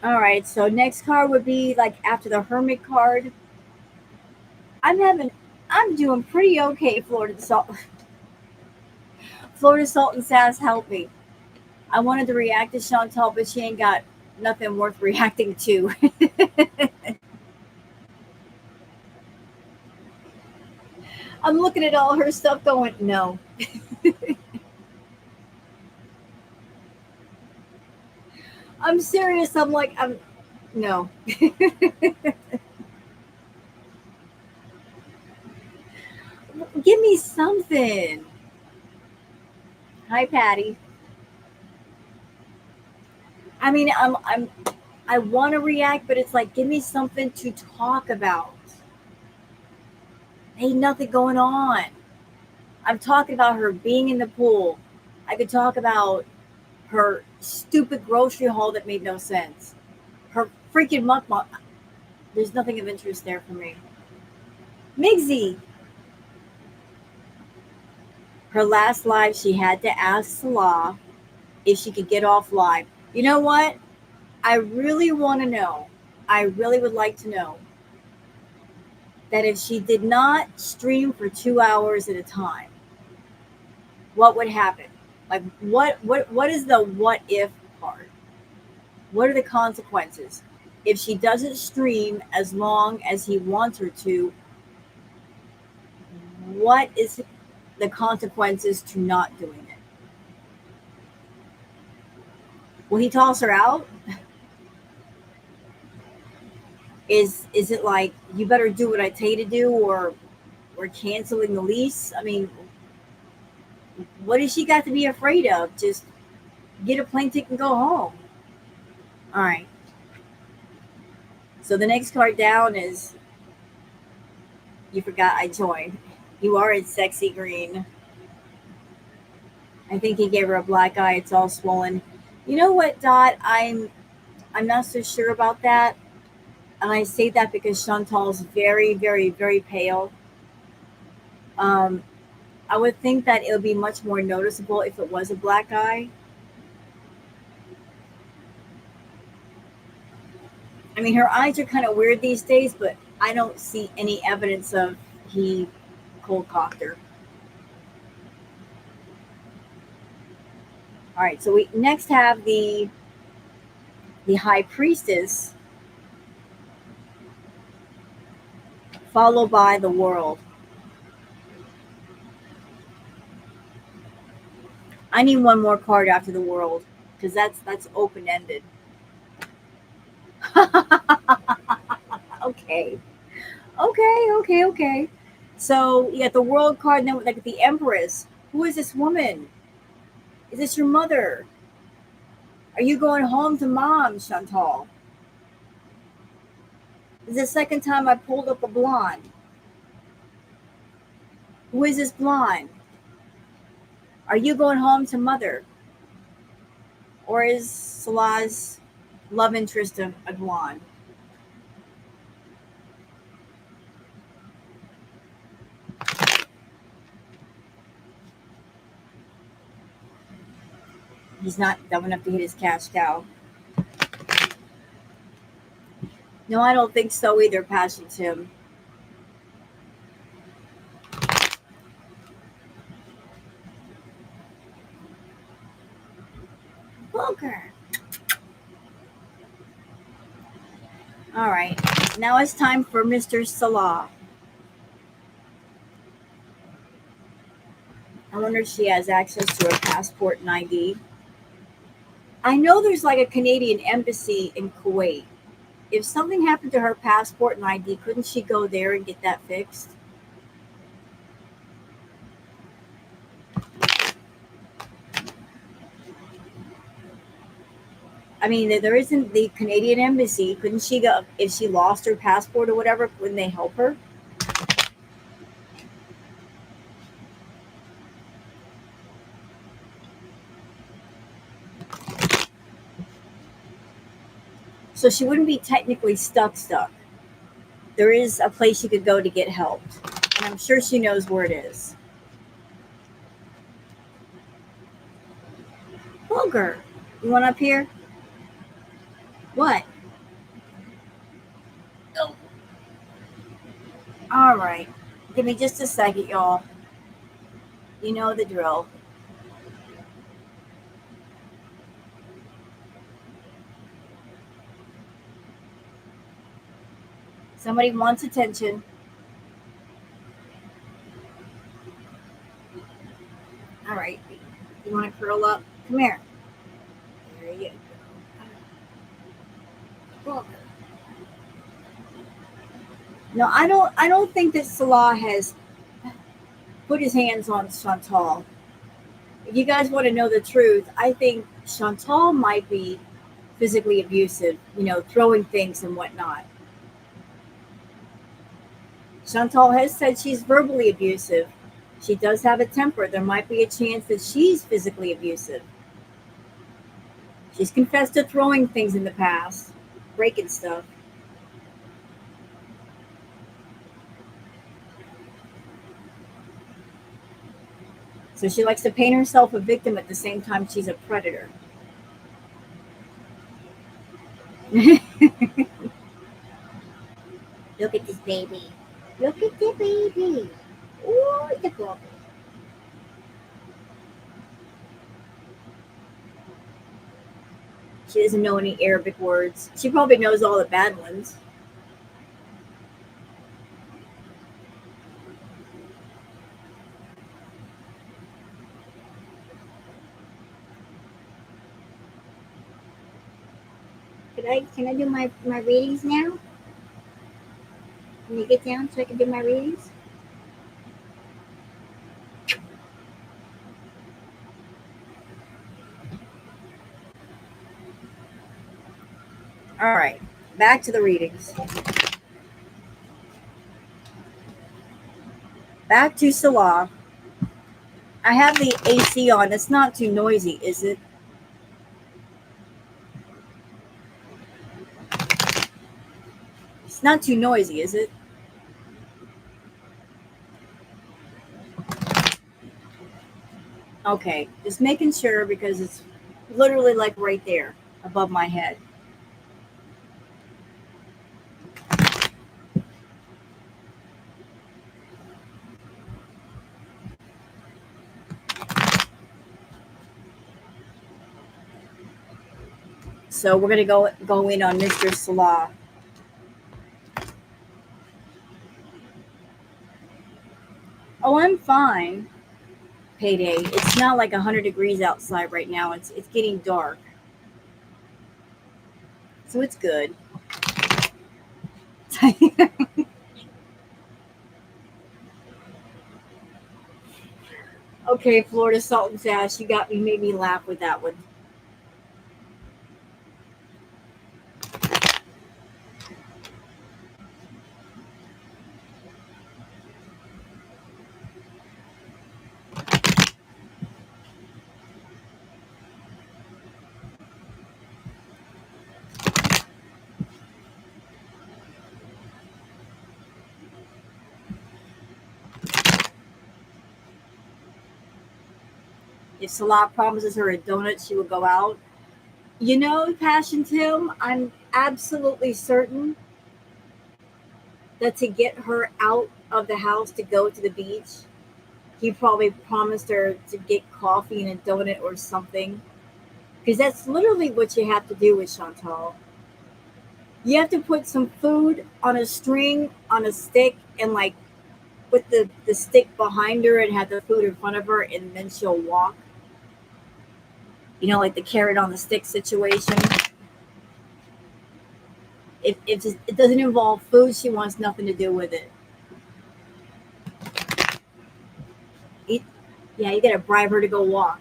All right, so next card would be like after the Hermit card. I'm having, I'm doing pretty okay. Florida Salt and Sass, help me. I wanted to react to Chantal, but she ain't got nothing worth reacting to. I'm looking at all her stuff, going, no. I'm serious. I'm like, I'm no. Give me something. Hi, Patty. I mean, I want to react, but it's like, give me something to talk about. Ain't nothing going on. I'm talking about her being in the pool. I could talk about her stupid grocery haul that made no sense. Her freaking mukbang. There's nothing of interest there for me. Migsy, her last live, she had to ask Salah if she could get off live. You know what? I really want to know. I really would like to know that if she did not stream for 2 hours at a time, what would happen? Like, what is the what if part? What are the consequences? If she doesn't stream as long as he wants her to, what is the consequences to not doing it? Will he toss her out? Is it like you better do what I tell you to do, or we're canceling the lease? I mean, what has she got to be afraid of? Just get a plane ticket and go home. All right. So the next card down is you forgot I joined. You are in sexy green. I think he gave her a black eye. It's all swollen. You know what, Dot? I'm not so sure about that, and I say that because Chantal's very, very, very pale. Um, I would think that it would be much more noticeable if it was a black eye. I mean, her eyes are kind of weird these days, but I don't see any evidence of he cold cocked her. All right, so we next have the high priestess, followed by the world. I need one more card after the world because that's open ended. Okay, okay. So you got the world card, and then like the empress. Who is this woman? Is this your mother? Are you going home to mom, Chantal? This is the second time I pulled up a blonde. Who is this blonde? Are you going home to mother? Or is Salah's love interest a blonde? He's not dumb enough to hit his cash cow. No, I don't think so either, Passion Tim. Booker. All right. Now it's time for Mr. Salah. I wonder if she has access to her passport and ID. I know there's like a Canadian embassy in Kuwait. If something happened to her passport and ID, couldn't she go there and get that fixed? I mean, there isn't the Canadian embassy. Couldn't she go if she lost her passport or whatever? Couldn't they help her? So she wouldn't be technically stuck. There is a place she could go to get help, and I'm sure she knows where it is. Booger, you want up here? What? Oh. All right. Give me just a second, y'all. You know the drill. Somebody wants attention. All right. You want to curl up? Come here. There you go. No, I don't. I don't think that Salah has put his hands on Chantal. If you guys want to know the truth, I think Chantal might be physically abusive. You know, throwing things and whatnot. Chantal has said she's verbally abusive. She does have a temper. There might be a chance that she's physically abusive. She's confessed to throwing things in the past, breaking stuff. So she likes to paint herself a victim at the same time she's a predator. Look at this baby. Look at the baby. Oh, the puppy. She doesn't know any Arabic words. She probably knows all the bad ones. Can I do my readings now? Can you get down so I can do my readings? All right, back to the readings. Back to Salah. I have the AC on. It's not too noisy, is it? It's not too noisy, is it? Okay, just making sure because it's literally like right there above my head. So we're gonna go in on Mr. Salah. Oh, I'm fine. Payday. It's not like 100 degrees outside right now. It's getting dark, so it's good. Okay, Florida Salt and Sash, you got me, made me laugh with that one. If Salah promises her a donut, she will go out. You know, Passion Tim, I'm absolutely certain that to get her out of the house to go to the beach, he probably promised her to get coffee and a donut or something. Because that's literally what you have to do with Chantal. You have to put some food on a string, on a stick, and like put the stick behind her and have the food in front of her, and then she'll walk. You know, like the carrot on the stick situation. If it doesn't involve food, she wants nothing to do with it. It, yeah, you gotta bribe her to go walk.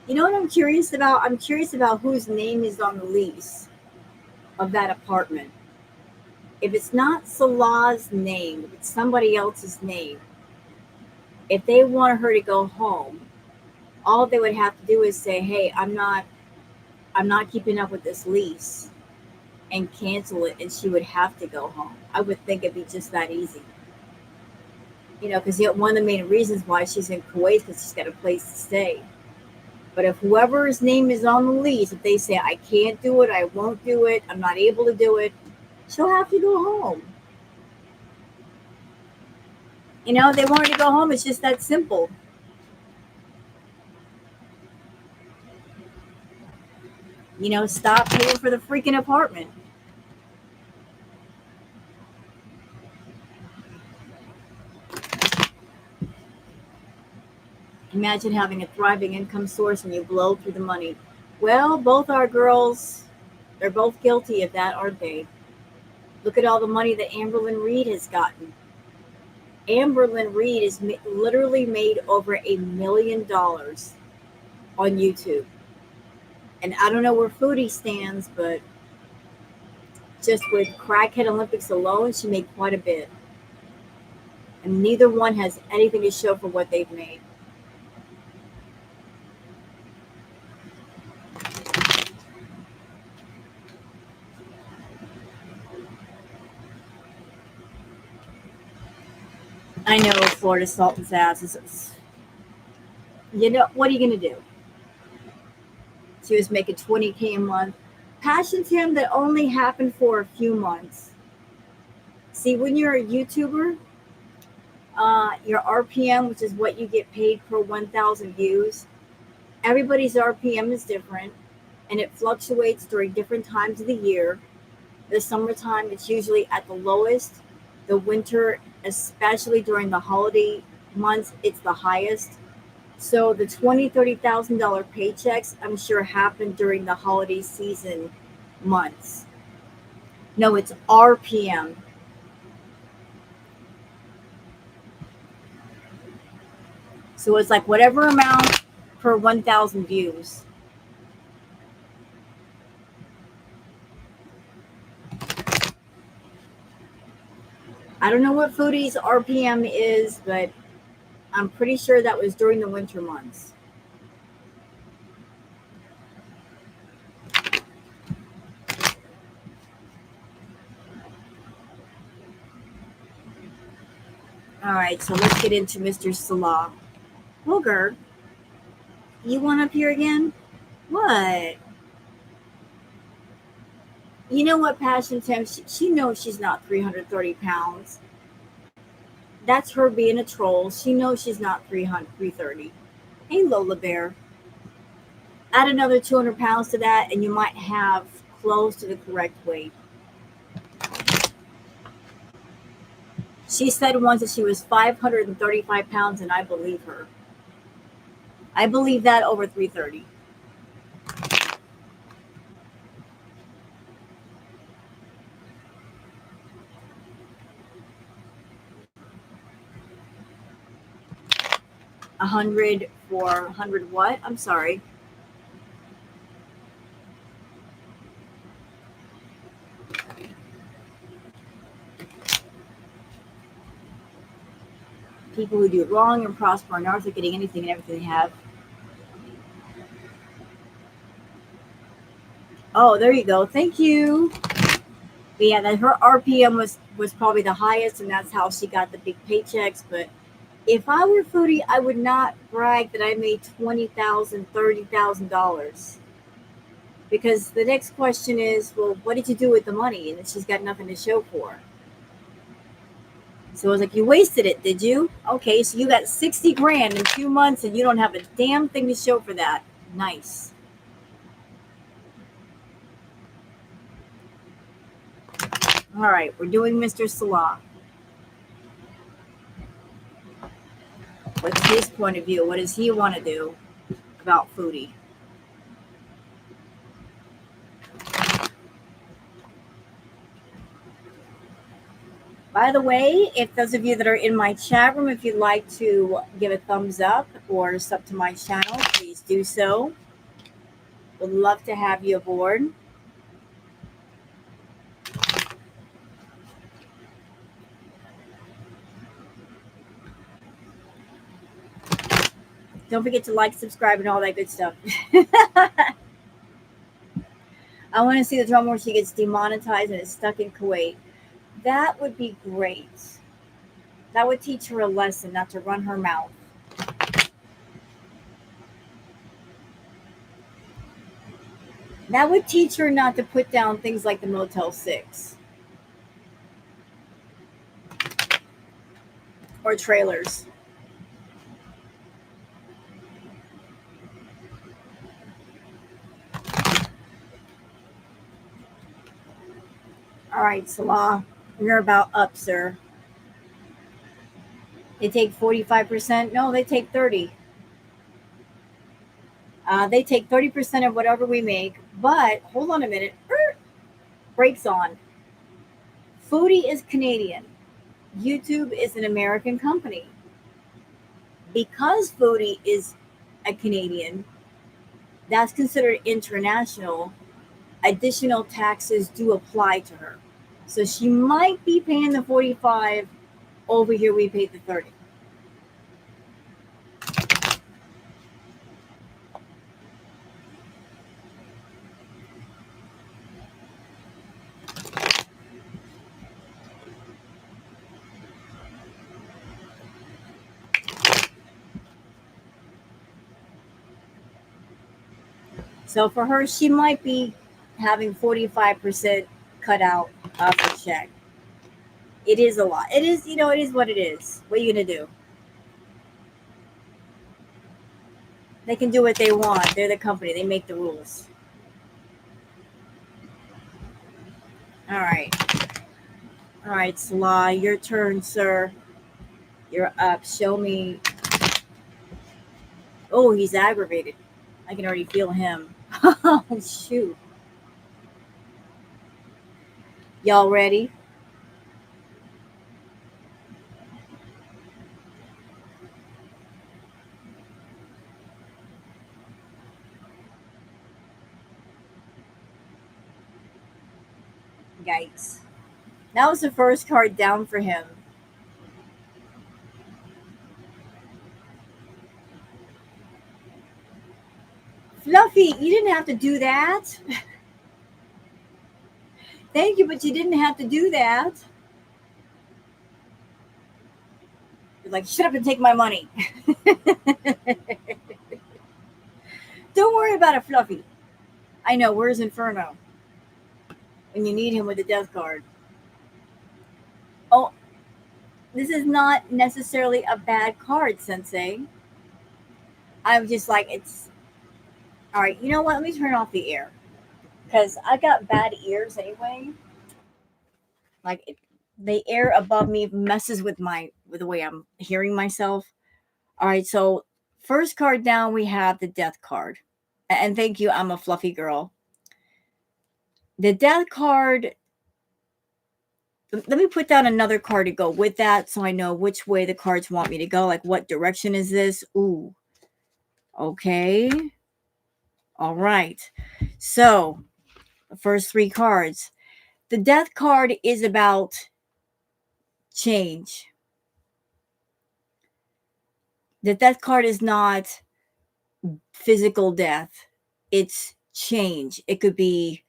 You know what I'm curious about? I'm curious about whose name is on the lease of that apartment. If it's not Salah's name, if it's somebody else's name, if they want her to go home, all they would have to do is say, "Hey, I'm not keeping up with this lease," and cancel it, and she would have to go home. I would think it'd be just that easy. You know, because one of the main reasons why she's in Kuwait is because she's got a place to stay. But if whoever's name is on the lease, if they say, "I can't do it, I won't do it, I'm not able to do it," she'll have to go home. You know, they want her to go home. It's just that simple. You know, stop paying for the freaking apartment. Imagine having a thriving income source and you blow through the money. Well, both our girls, they're both guilty of that, aren't they? Look at all the money that Amberlyn Reed has gotten. Amberlyn Reed has literally made over $1 million on YouTube. And I don't know where Foodie stands, but just with Crackhead Olympics alone, she made quite a bit. And neither one has anything to show for what they've made. I know Florida Sultan's ass is. You know, what are you going to do? She was making 20K a month. Passion Tim, that only happened for a few months. See, when you're a YouTuber, your RPM, which is what you get paid per 1,000 views, everybody's RPM is different. and it fluctuates during different times of the year. The summertime, it's usually at the lowest. The winter, especially during the holiday months, it's the highest. So the $20,000, $30,000 paychecks, I'm sure, happen during the holiday season months. No, it's RPM. So it's like whatever amount per 1,000 views. I don't know what Foodie's RPM is, but I'm pretty sure that was during the winter months. All right, so let's get into Mr. Salah. Booger, you want up here again? What? You know what, Passion Tim? She knows she's not 330 pounds. That's her being a troll. She knows she's not 300, 330. Hey, Lola Bear. Add another 200 pounds to that, and you might have close to the correct weight. She said once that she was 535 pounds, and I believe her. I believe that over 330. A 100 for 100 what? I'm sorry. People who do it wrong and prosper and aren't getting anything and everything they have. Oh, there you go. Thank you. But yeah, that her RPM was probably the highest, and that's how she got the big paychecks. But if I were Foodie, I would not brag that I made $20,000, $30,000, because the next question is, well, what did you do with the money? And she's got nothing to show for. So I was like, you wasted it, did you? Okay, so you got 60 grand in 2 months, and you don't have a damn thing to show for that. Nice. All right, we're doing Mr. Salah. What's his point of view? What does he want to do about Foodie? By the way, if those of you that are in my chat room, if you'd like to give a thumbs up or sub to my channel, please do so. Would love to have you aboard. Don't forget to like, subscribe, and all that good stuff. I want to see the drum where she gets demonetized and is stuck in Kuwait. That would be great. That would teach her a lesson not to run her mouth. That would teach her not to put down things like the Motel 6 or trailers. All right, Salah, you're about up, sir. They take 45%. No, they take 30. They take 30% of whatever we make. But hold on a minute. Brakes on. Foodie is Canadian. YouTube is an American company. Because Foodie is a Canadian, that's considered international. Additional taxes do apply to her. So she might be paying the 45. Over here, we paid the 30. So for her, she might be having 45% cut out of her check. It is a lot. It is, it is what it is. What are you going to do? They can do what they want. They're the company. They make the rules. All right. All right, Salah, your turn, sir. You're up. Show me. Oh, he's aggravated. I can already feel him. Oh, shoot. Y'all ready? Yikes. That was the first card down for him. Fluffy, you didn't have to do that. Thank you, but you didn't have to do that. You're like, shut up and take my money. Don't worry about it, Fluffy. I know, where's Inferno? When you need him with a death card. Oh, this is not necessarily a bad card, Sensei. I'm just like, it's all right. You know what? Let me turn off the air because I got bad ears anyway. Like the air above me messes with the way I'm hearing myself. All right, so first card down, we have the death card, and thank you. I'm a fluffy girl. The death card. Let me put down another card to go with that, so I know which way the cards want me to go. Like, what direction is this? Ooh, okay. All right. So, the first three cards. The death card is about change. The death card is not physical death, it's change. It could be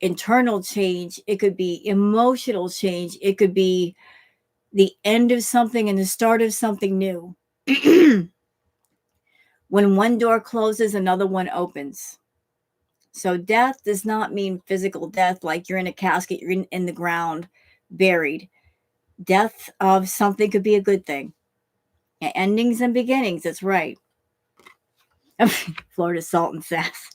internal change, it could be emotional change, it could be the end of something and the start of something new. When one door closes, another one opens. So death does not mean physical death, like you're in a casket, you're in the ground, buried. Death of something could be a good thing. Endings and beginnings, that's right. Florida Salt and Sass.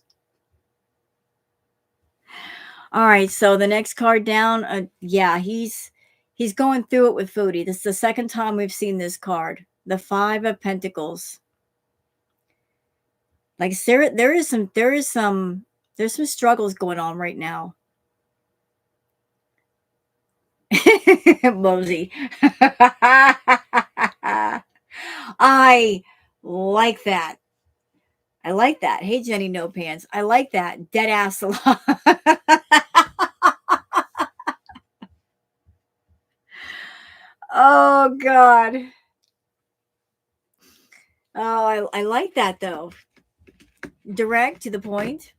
All right, so the next card down, yeah, he's going through it with Foodie. This is the second time we've seen this card, the Five of Pentacles. Like there's some struggles going on right now. Mosey. I like that. I like that. Hey, Jenny No Pants. I like that. Dead ass Salah. Oh, God. Oh, I like that, though. Direct to the point.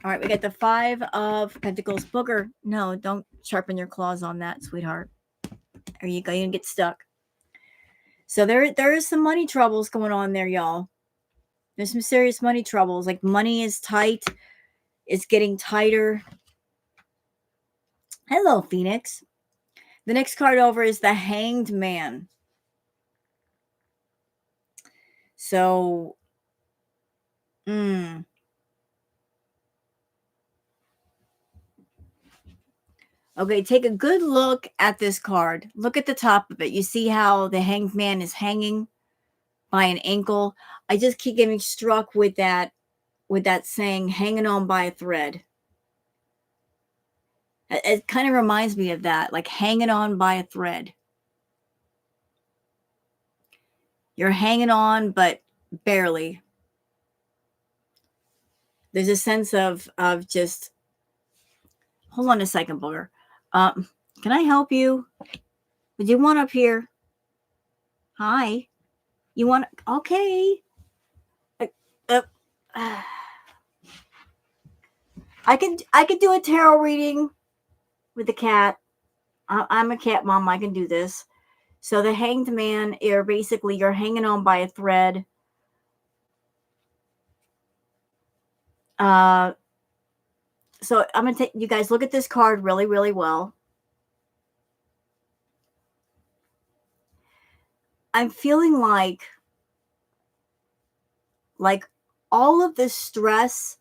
All right, we got the Five of Pentacles. Booger. No, don't sharpen your claws on that, sweetheart. There you go. You can get stuck. So there is some money troubles going on there, y'all. There's some serious money troubles. Like money is tight. It's getting tighter. Hello, Phoenix. The next card over is the Hanged Man. So, okay, take a good look at this card. Look at the top of it. You see how the Hanged Man is hanging by an ankle? I just keep getting struck with that saying, hanging on by a thread. It kind of reminds me of that, like hanging on by a thread. You're hanging on, but barely. There's a sense of just, hold on a second, Booger. Can I help you? Would you want up here? Hi. You want, okay. Uh, I could do a tarot reading with the cat. I'm a cat mom. I can do this. So the Hanged Man, you're hanging on by a thread. So I'm gonna take you guys look at this card really, really well. I'm feeling like all of the stress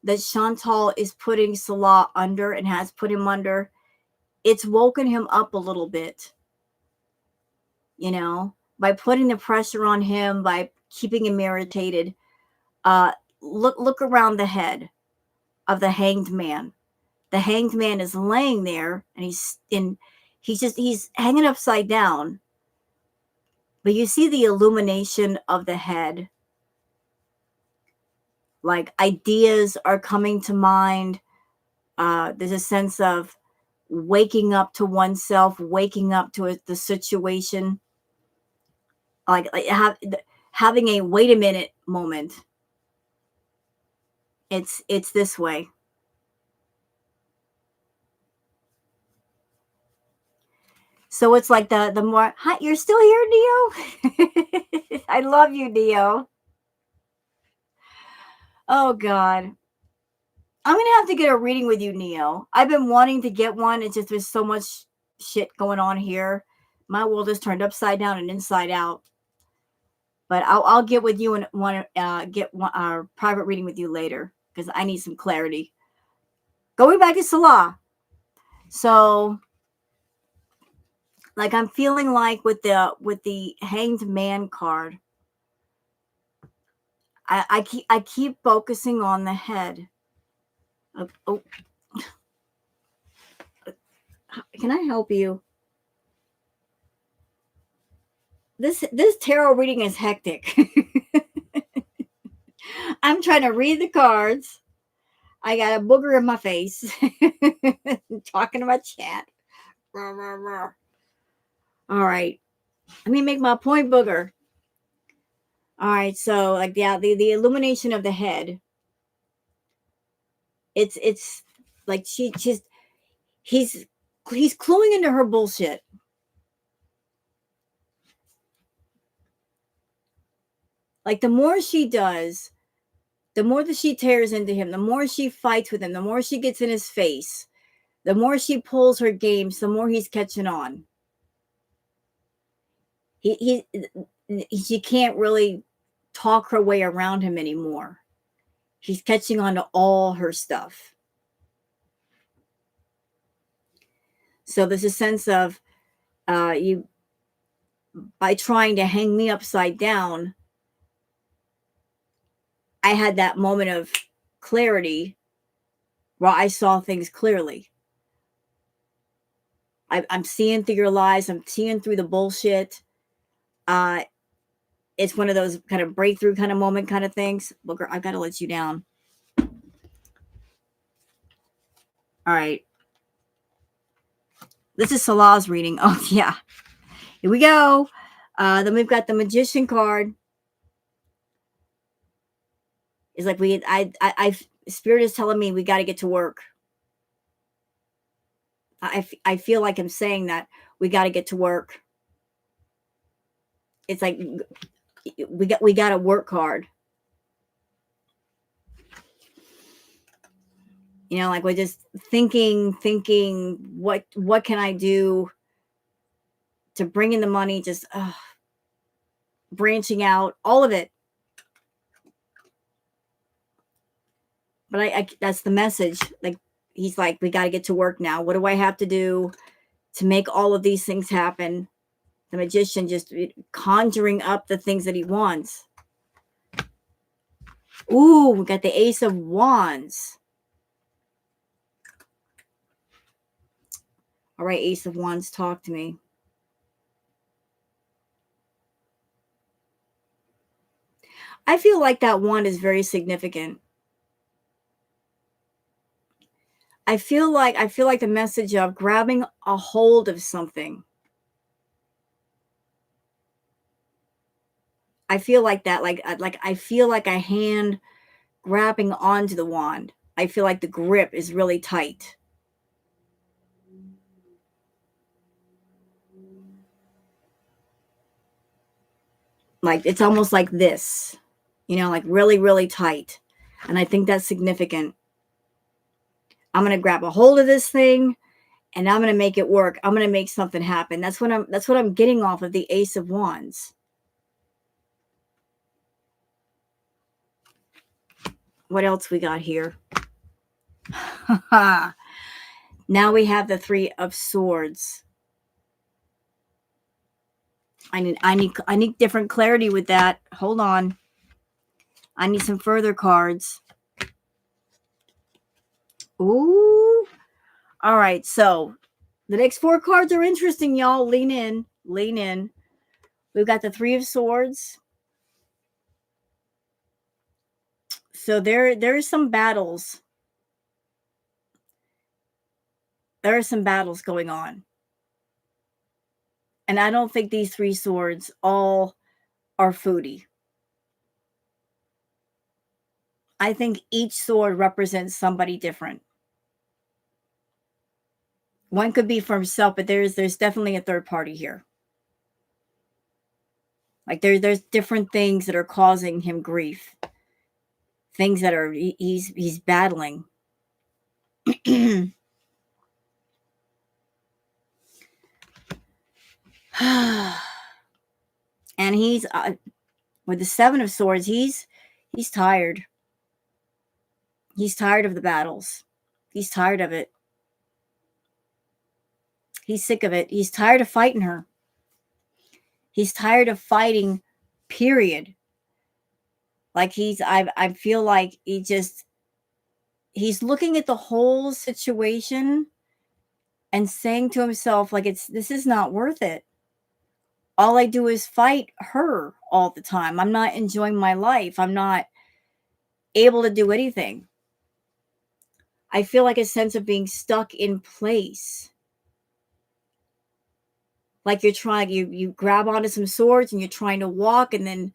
that Chantal is putting Salah under and has put him under it's woken him up a little bit, you know, by putting the pressure on him, by keeping him irritated. Uh, look around the head of the hanged man. The hanged man is laying there, and he's hanging upside down. But you see the illumination of the head. Like ideas are coming to mind. There's a sense of waking up to oneself, waking up to the situation, having a wait a minute moment. It's this way. So it's like the more, hi, you're still here, Neo. I love you, Neo. Oh God, I'm gonna have to get a reading with you, Neo. I've been wanting to get one. It's just there's so much shit going on here. My world is turned upside down and inside out. But I'll get with you and want to get our private reading with you later because I need some clarity. Going back to Salah. So, like, I'm feeling like with the Hanged Man card, I keep focusing on the head. Oh, can I help you? This tarot reading is hectic. I'm trying to read the cards. I got a booger in my face. Talking to my chat. All right. Let me make my point, booger. All right. So, like, yeah, the illumination of the head. It's like he's cluing into her bullshit. Like, the more she does, the more that she tears into him, the more she fights with him, the more she gets in his face, the more she pulls her games, the more he's catching on. She can't really talk her way around him anymore. He's catching on to all her stuff. So there's a sense of you by trying to hang me upside down. I had that moment of clarity where I saw things clearly. I'm seeing through your lies. I'm seeing through the bullshit. It's one of those kind of breakthrough kind of moment kind of things. Booker, I've got to let you down. All right. This is Salah's reading. Oh, yeah. Here we go. Then we've got the Magician card. It's like Spirit is telling me we got to get to work. I feel like I'm saying that we got to get to work. It's like we got to work hard. You know, like we're just thinking what can I do to bring in the money, just branching out, all of it. But I that's the message. Like he's like, we got to get to work now. What do I have to do to make all of these things happen? The Magician just conjuring up the things that he wants. Ooh, we got the Ace of Wands. All right, Ace of Wands, talk to me. I feel like that wand is very significant. I feel like the message of grabbing a hold of something. I feel like that, like I feel like a hand grabbing onto the wand. I feel like the grip is really tight. Like it's almost like this, you know, like really, really tight. And I think that's significant. I'm going to grab a hold of this thing and I'm going to make it work. I'm going to make something happen. That's what I'm getting off of the Ace of Wands. What else we got here? Now we have the Three of Swords. I need different clarity with that. Hold on. I need some further cards. Ooh. All right, so the next 4 cards are interesting, y'all. Lean in. Lean in. We've got the Three of Swords. So there is some battles. There are some battles going on. And I don't think these 3 swords all are Foodie. I think each sword represents somebody different. One could be for himself, but there's definitely a third party here. Like there's different things that are causing him grief. Things that are he's battling. And he's with the Seven of Swords, he's tired. He's tired of the battles. He's tired of it. He's sick of it. He's tired of fighting her. He's tired of fighting, period. Like I feel like he's looking at the whole situation and saying to himself, like, this is not worth it. All I do is fight her all the time. I'm not enjoying my life. I'm not able to do anything. I feel like a sense of being stuck in place. Like you're trying, you grab onto some swords and you're trying to walk, and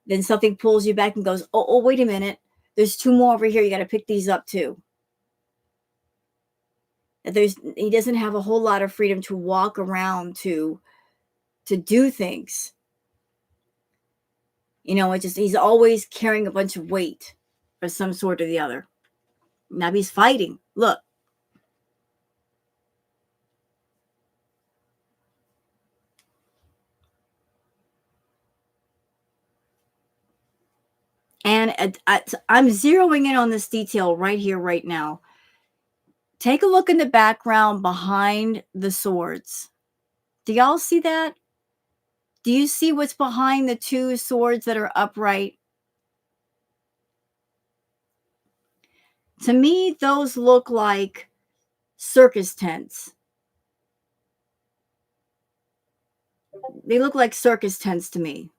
then something pulls you back and goes, oh, wait a minute. There's 2 more over here. You got to pick these up too. He doesn't have a whole lot of freedom to walk around to do things. You know, he's always carrying a bunch of weight of some sort or the other. Now he's fighting. Look. And I'm zeroing in on this detail right here, right now. Take a look in the background behind the swords. Do y'all see that? Do you see what's behind the 2 swords that are upright? To me, those look like circus tents. They look like circus tents to me.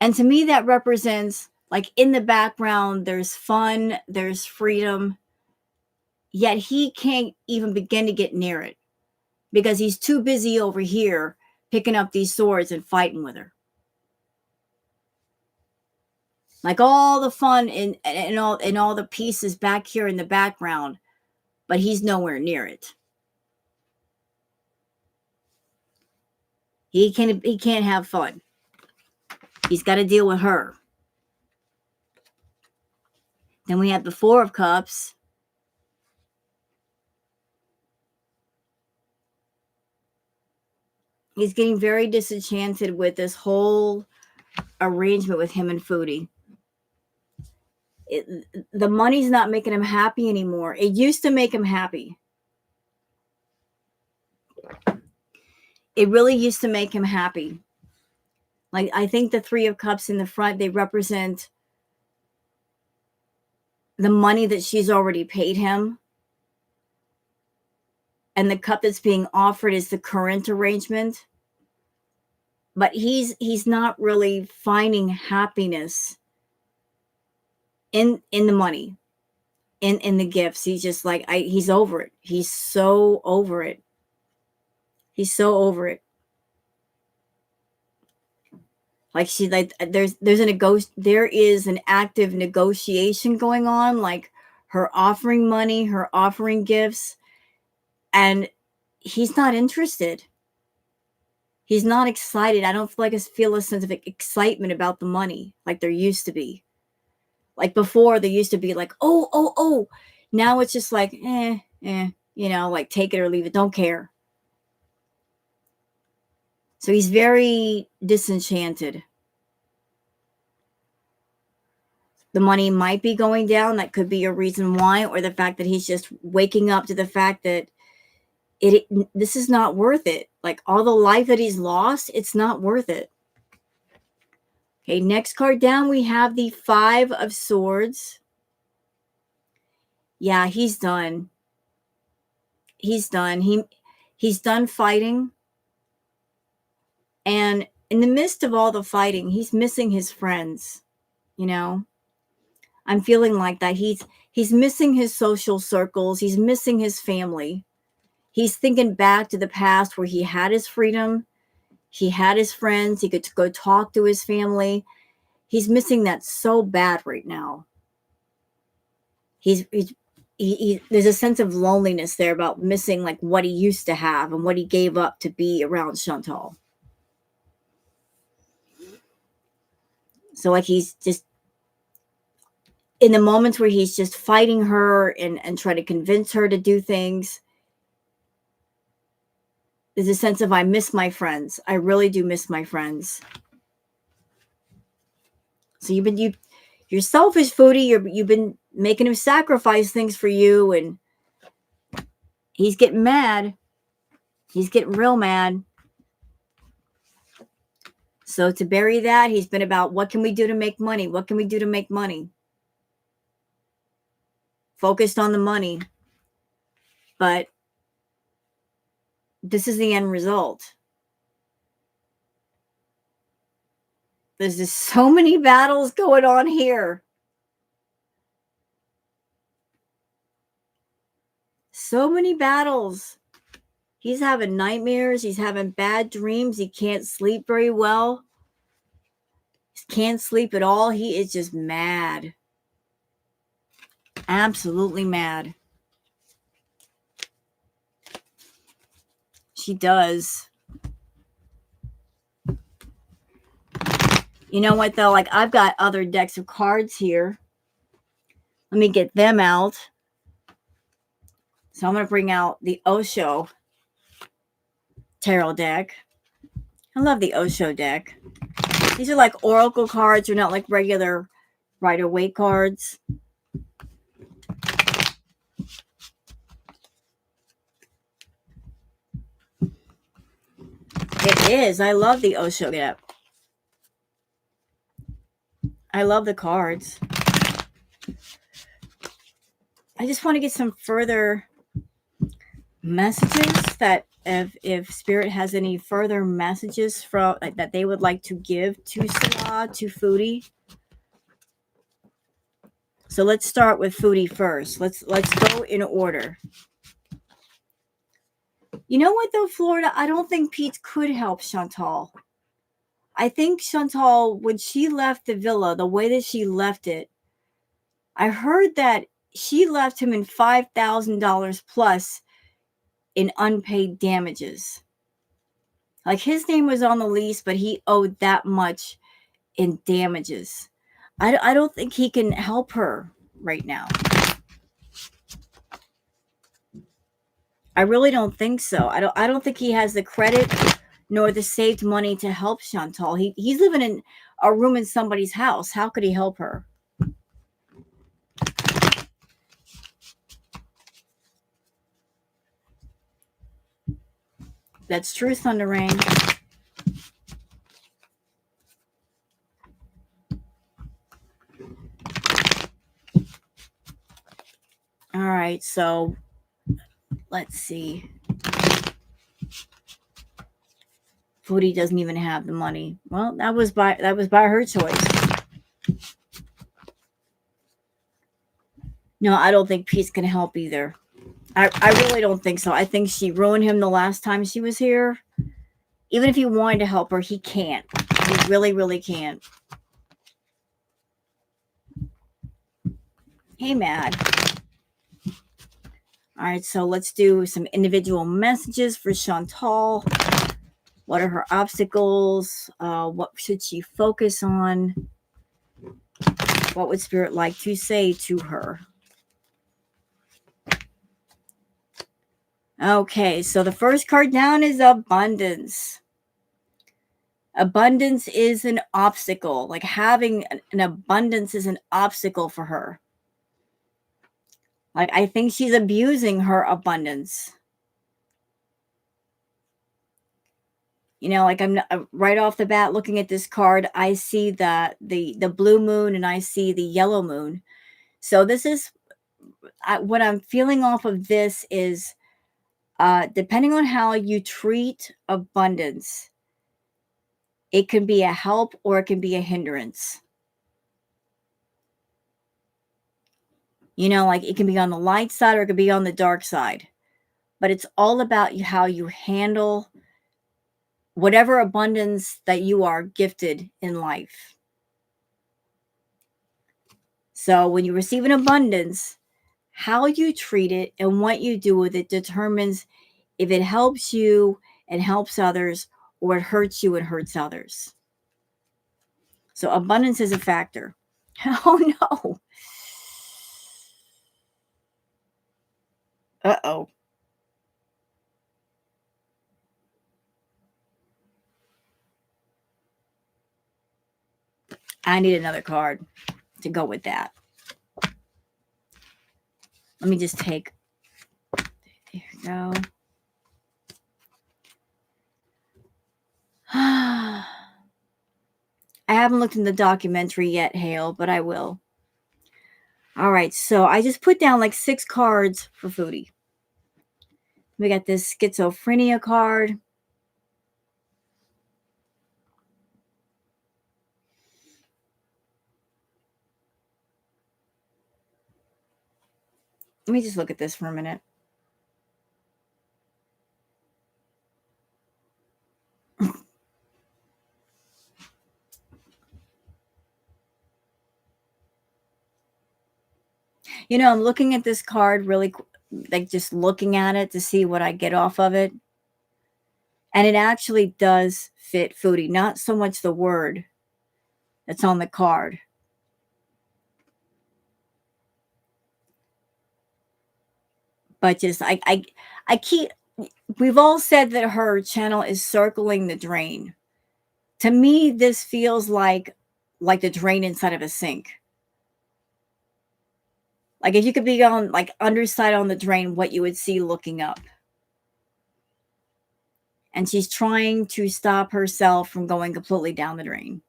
And to me, that represents, like, in the background, there's fun, there's freedom, yet he can't even begin to get near it because he's too busy over here picking up these swords and fighting with her. Like all the fun and all the pieces back here in the background, but he's nowhere near it. He can't have fun. He's got to deal with her. Then we have the Four of Cups. He's getting very disenchanted with this whole arrangement with him and Foodie. The money's not making him happy anymore. It used to make him happy. It really used to make him happy. Like, I think the Three of Cups in the front, they represent the money that she's already paid him. And the cup that's being offered is the current arrangement. But he's not really finding happiness in the money, in the gifts. He's just like, he's over it. He's so over it. He's so over it. Like there is an active negotiation going on, like her offering money, her offering gifts, and he's not interested. He's not excited. I don't feel a sense of excitement about the money like there used to be. Like before, there used to be like, oh. Now it's just like, like take it or leave it. Don't care. So he's very disenchanted. The money might be going down. That could be a reason why, or the fact that he's just waking up to the fact that this is not worth it. Like all the life that he's lost, it's not worth it. Okay, next card down, we have the Five of Swords. Yeah, he's done. He's done. He's done fighting. And in the midst of all the fighting, he's missing his friends, you know? I'm feeling like that. He's missing his social circles. He's missing his family. He's thinking back to the past where he had his freedom. He had his friends. He could go talk to his family. He's missing that so bad right now. There's a sense of loneliness there about missing like what he used to have and what he gave up to be around Chantal. So like he's just in the moments where he's just fighting her and trying to convince her to do things. There's a sense of I miss my friends. I really do miss my friends. So you're selfish, Foodie. You've been making him sacrifice things for you, and he's getting mad. He's getting real mad. So to bury that, he's been about what can we do to make money? What can we do to make money? Focused on the money. But this is the end result. There's just so many battles going on here. So many battles. He's having nightmares. He's having bad dreams. He can't sleep very well. He can't sleep at all. He is just mad. Absolutely mad. She does. You know what, though? Like, I've got other decks of cards here. Let me get them out. So I'm going to bring out the Osho tarot deck. I love the Osho deck. These are like oracle cards. They're not like regular Rider-Waite cards. It is. I love the Osho deck. I love the cards. I just want to get some further messages that if Spirit has any further messages from that they would like to give to Salah, to Foodie. So let's start with Foodie first. Let's go in order. You know what though, Florida? I don't think Pete could help Chantal. I think Chantal, when she left the villa, the way that she left it, I heard that she left him in $5,000 plus in unpaid damages. Like his name was on the lease, but he owed that much in damages. I don't think he can help her right now. I really don't think so. I don't think he has the credit nor the saved money to help Chantal. He's living in a room in somebody's house. How could he help her? That's true, Thunder Rain. All right, so let's see. Foodie doesn't even have the money. Well, that was by her choice. No, I don't think Peace can help either. I really don't think so. I think she ruined him the last time she was here. Even if he wanted to help her, he can't. He really, really can't. Hey, Mad. All right, so let's do some individual messages for Chantal. What are her obstacles? What should she focus on? What would Spirit like to say to her? Okay, so the first card down is Abundance. Abundance is an obstacle. Like having an abundance is an obstacle for her. Like I think she's abusing her abundance. You know, like I'm not, right off the bat looking at this card, I see the blue moon and I see the yellow moon. So this is what I'm feeling off of this is depending on how you treat abundance, it can be a help or it can be a hindrance. You know, like it can be on the light side or it can be on the dark side. But it's all about how you handle whatever abundance that you are gifted in life. So when you receive an abundance, how you treat it and what you do with it determines if it helps you and helps others or it hurts you and hurts others. So abundance is a factor. Oh no. Uh-oh. I need another card to go with that. Let me just take. There we go. I haven't looked in the documentary yet, Hale, but I will. All right, so I just put down like 6 cards for Foodie. We got this schizophrenia card. Let me just look at this for a minute. You know, I'm looking at this card really, like just looking at it to see what I get off of it. And it actually does fit Foodie, not so much the word that's on the card. But just, I keep, we've all said that her channel is circling the drain. To me, this feels like the drain inside of a sink. Like if you could be on like underside on the drain, what you would see looking up. And she's trying to stop herself from going completely down the drain.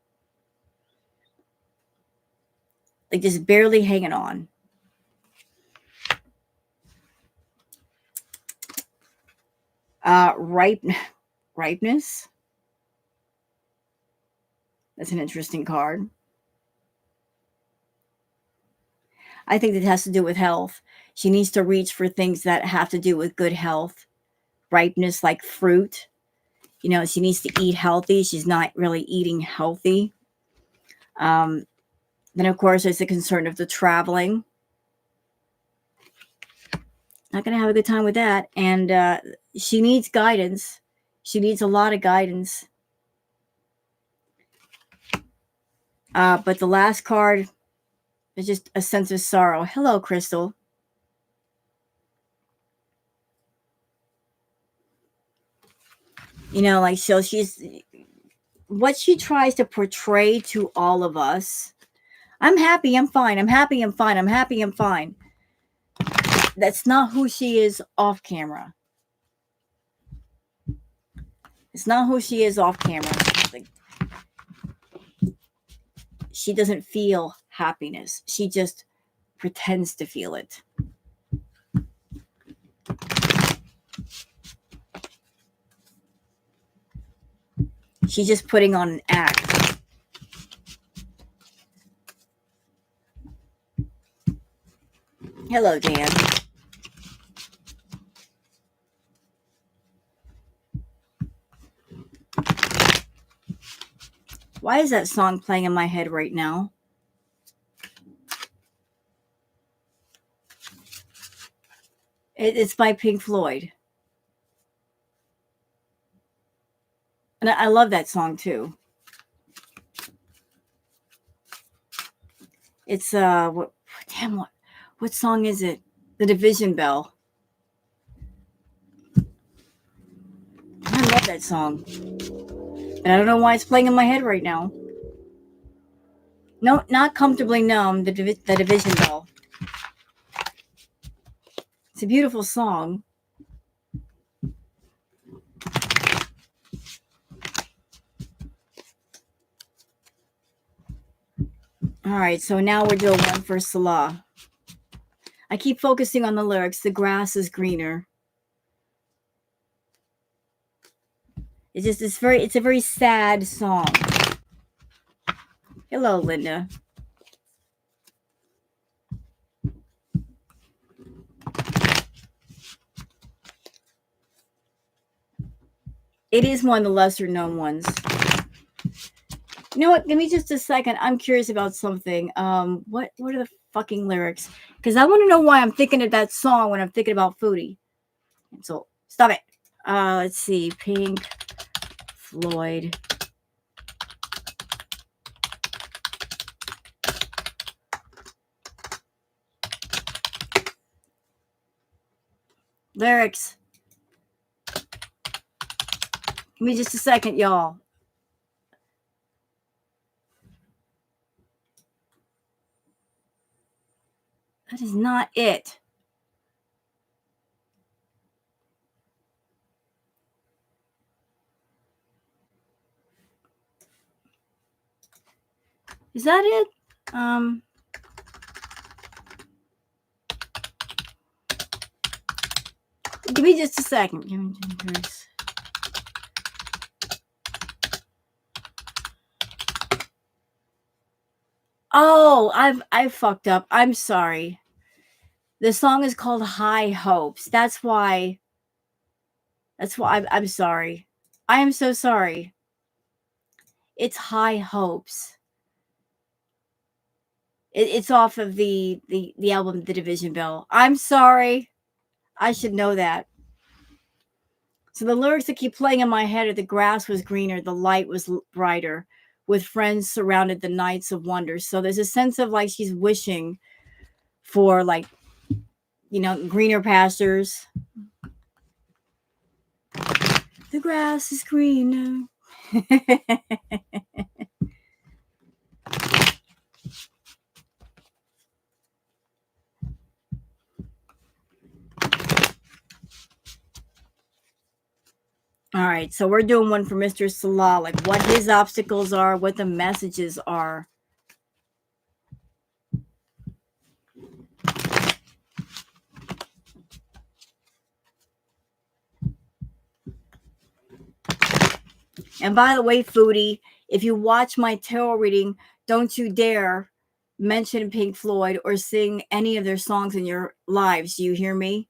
Like just barely hanging on. Ripeness. That's an interesting card. I think that has to do with health. She needs to reach for things that have to do with good health. Ripeness, like fruit. You know, she needs to eat healthy. She's not really eating healthy. Then, of course, there's the concern of the traveling. Not going to have a good time with that. And she needs guidance. She needs a lot of guidance. But the last card is just a sense of sorrow. Hello, Crystal. You know, like, so she's, what she tries to portray to all of us. I'm happy, I'm fine. I'm happy, I'm fine. I'm happy, I'm fine. That's not who she is off camera. It's not who she is off camera. Like, she doesn't feel happiness. She just pretends to feel it. She's just putting on an act. Hello, Dan. Why is that song playing in my head right now? It's by Pink Floyd. And I love that song too. It's what song is it? The Division Bell. I love that song. And I don't know why it's playing in my head right now. No, not Comfortably Numb, the Division Bell. It's a beautiful song. All right, so now we're doing one for Salah. I keep focusing on the lyrics. The grass is greener. It's a very sad song. Hello, Linda. It is one of the lesser known ones. You know what? Give me just a second. I'm curious about something. What are the fucking lyrics? Because I want to know why I'm thinking of that song when I'm thinking about Foodie. And so stop it. Let's see. Pink Floyd. Lyrics. Give me just a second, y'all. That is not it. Is that it? Give me just a second. Oh, I've fucked up. I'm sorry. The song is called High Hopes. That's why I'm sorry. I am so sorry. It's High Hopes. It's off of the album The Division Bell. I'm sorry. I should know that. So the lyrics that keep playing in my head are: the grass was greener, the light was brighter, with friends surrounded the nights of wonder. So there's a sense of like she's wishing for like, greener pastures. The grass is greener. All right, so we're doing one for Mr. Salah, like what his obstacles are, what the messages are. And by the way, Foodie, if you watch my tarot reading, don't you dare mention Pink Floyd or sing any of their songs in your lives. Do you hear me?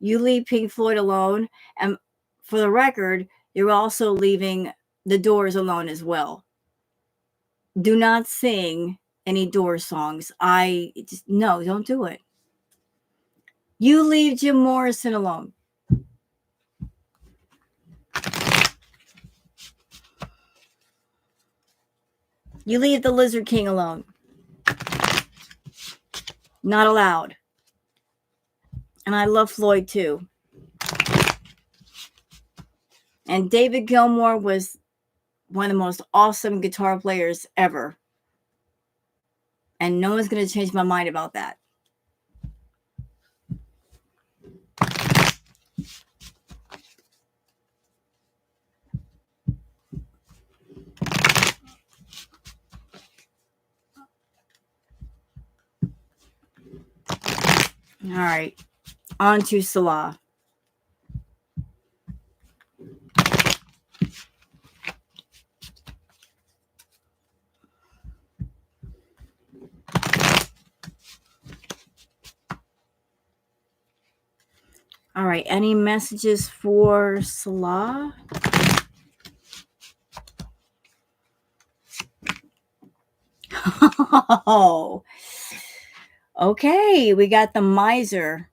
You leave Pink Floyd alone. And for the record, you're also leaving the Doors alone as well. Do not sing any Doors songs. No, don't do it. You leave Jim Morrison alone. You leave the Lizard King alone. Not allowed. And I love Floyd too. And David Gilmour was one of the most awesome guitar players ever. And no one's going to change my mind about that. All right. On to Salah. All right. Any messages for Salah? Oh, okay. We got the miser.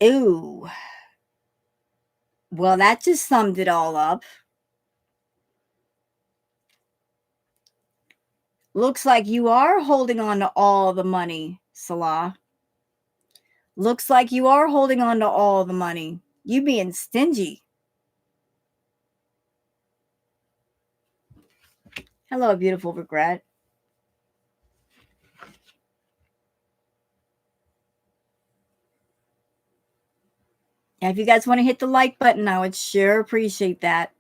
Ooh. Well, that just summed it all up. Looks like you are holding on to all the money, Salah. Looks like you are holding on to all the money. You being stingy. Hello, beautiful regret. And if you guys want to hit the like button, I would sure appreciate that.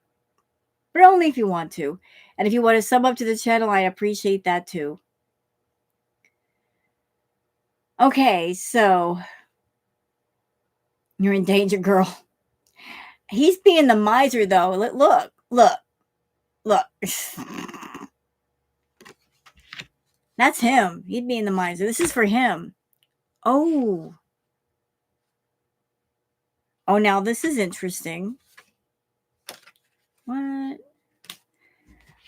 But only if you want to. And if you want to sub up to the channel, I appreciate that too. Okay, so you're in danger, girl. He's being the miser, though. Look. That's him. He'd be in the miser. This is for him. Oh. Oh, now this is interesting. What?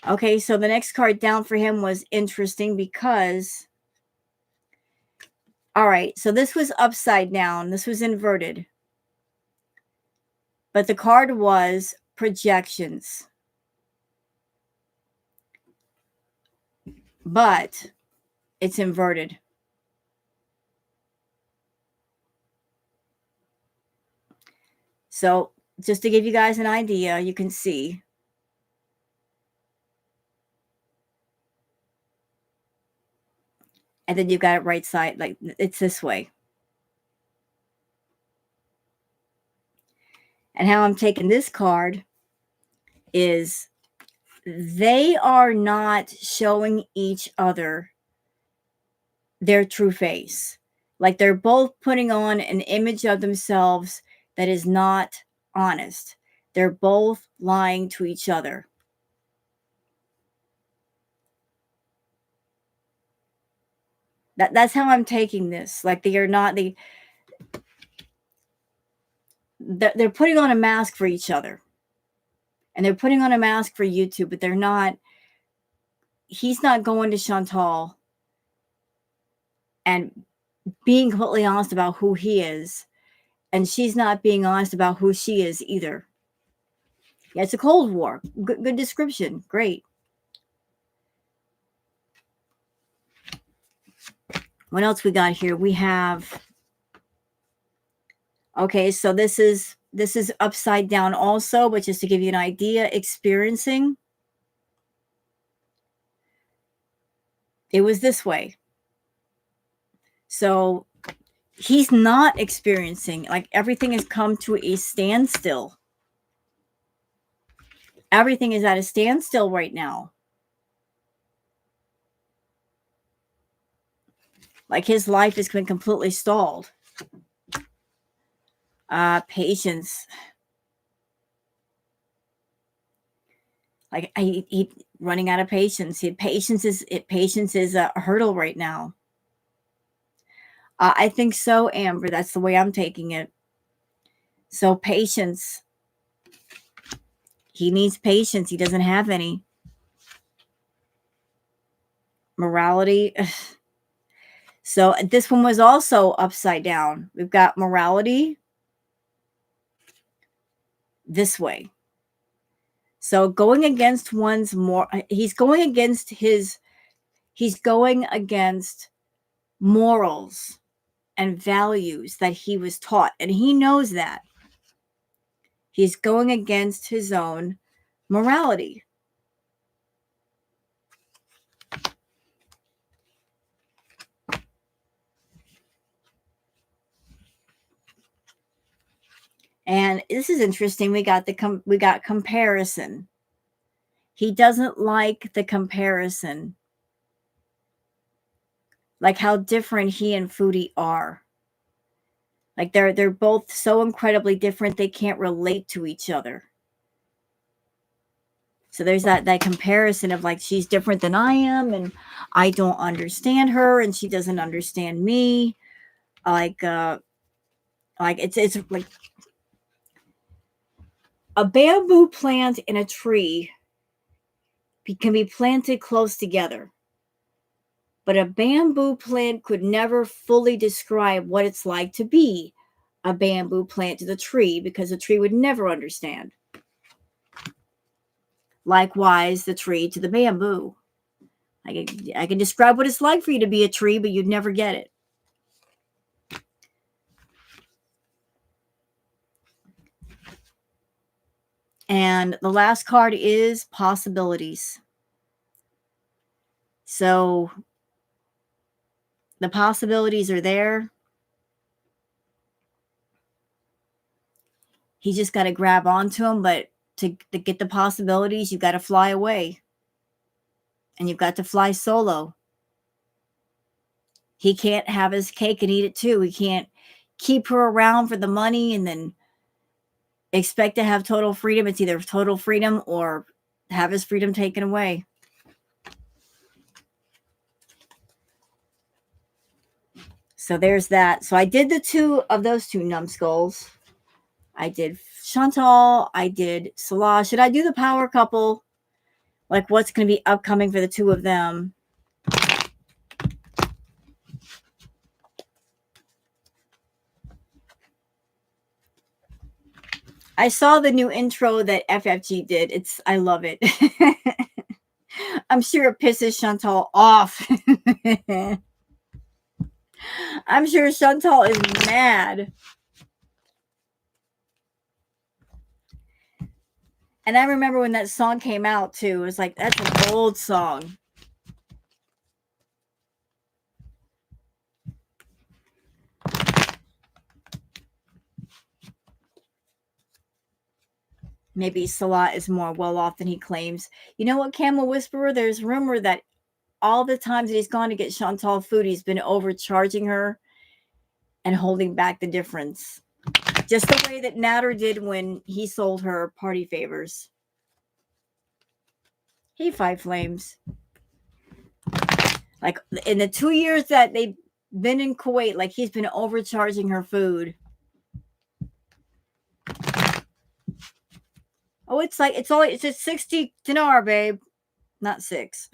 Okay, so the next card down for him was interesting because... All right, so this was upside down. This was inverted. But the card was projections. But it's inverted. So just to give you guys an idea, you can see. And then you've got it right side, like it's this way. And how I'm taking this card is they are not showing each other their true face. Like they're both putting on an image of themselves that is not honest. They're both lying to each other. That's how I'm taking this. Like they are not they're putting on a mask for each other. And they're putting on a mask for YouTube, but they're not. He's not going to Chantal and being completely honest about who he is. And she's not being honest about who she is either. Yeah, it's a Cold War. Good description. Great. What else we got here? We have... Okay, so this is upside down also, but just to give you an idea, experiencing. It was this way. So he's not experiencing, like everything has come to a standstill. Everything is at a standstill right now. Like his life has been completely stalled. Patience. Like he running out of patience. Patience is a hurdle right now. I think so, Amber. That's the way I'm taking it. So patience. He needs patience. He doesn't have any. Morality. So this one was also upside down. We've got morality this way. So going against one's he's going against morals and values that he was taught. And he knows that. He's going against his own morality. And this is interesting. We got comparison. He doesn't like the comparison. Like how different he and Foodie are. Like they're both so incredibly different they can't relate to each other. So there's that comparison of like she's different than I am and I don't understand her and she doesn't understand me. Like it's like a bamboo plant and a tree can be planted close together. But a bamboo plant could never fully describe what it's like to be a bamboo plant to the tree because the tree would never understand. Likewise, the tree to the bamboo. I can describe what it's like for you to be a tree, but you'd never get it. And the last card is possibilities. So the possibilities are there. He just got to grab onto them. But to get the possibilities, you've got to fly away. And you've got to fly solo. He can't have his cake and eat it too. He can't keep her around for the money and then expect to have total freedom. It's either total freedom or have his freedom taken away. So there's that. So I did the two of those two numbskulls. I did Chantal. I did Salah. Should I do the power couple? Like what's going to be upcoming for the two of them? I saw the new intro that FFG did. I love it. I'm sure it pisses Chantal off. I'm sure Chantal is mad. And I remember when that song came out too. It was like, that's an old song. Maybe Salah is more well off than he claims. You know what, Camel Whisperer? There's rumor that all the times that he's gone to get Chantal food, he's been overcharging her and holding back the difference. Just the way that Natter did when he sold her party favors. Hey, Five Flames. Like in the 2 years that they've been in Kuwait, like he's been overcharging her food. Oh, it's a 60 dinar, babe. Not 6.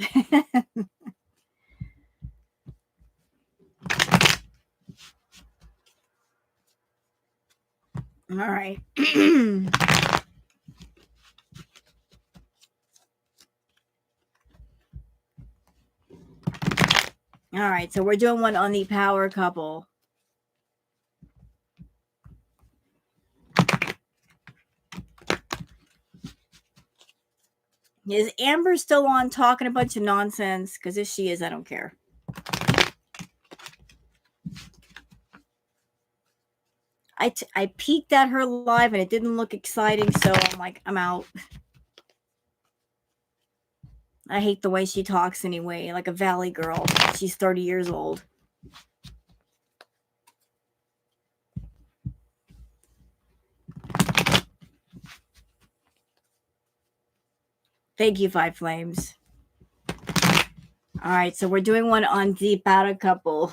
All right. All right, so we're doing one on the power couple. Is Amber still on talking a bunch of nonsense? Because if she is, I don't care. I peeked at her live and it didn't look exciting, so I'm like, I'm out. I hate the way she talks anyway, like a valley girl. She's 30 years old. Thank you, Five Flames. All right, so we're doing one on the power couple.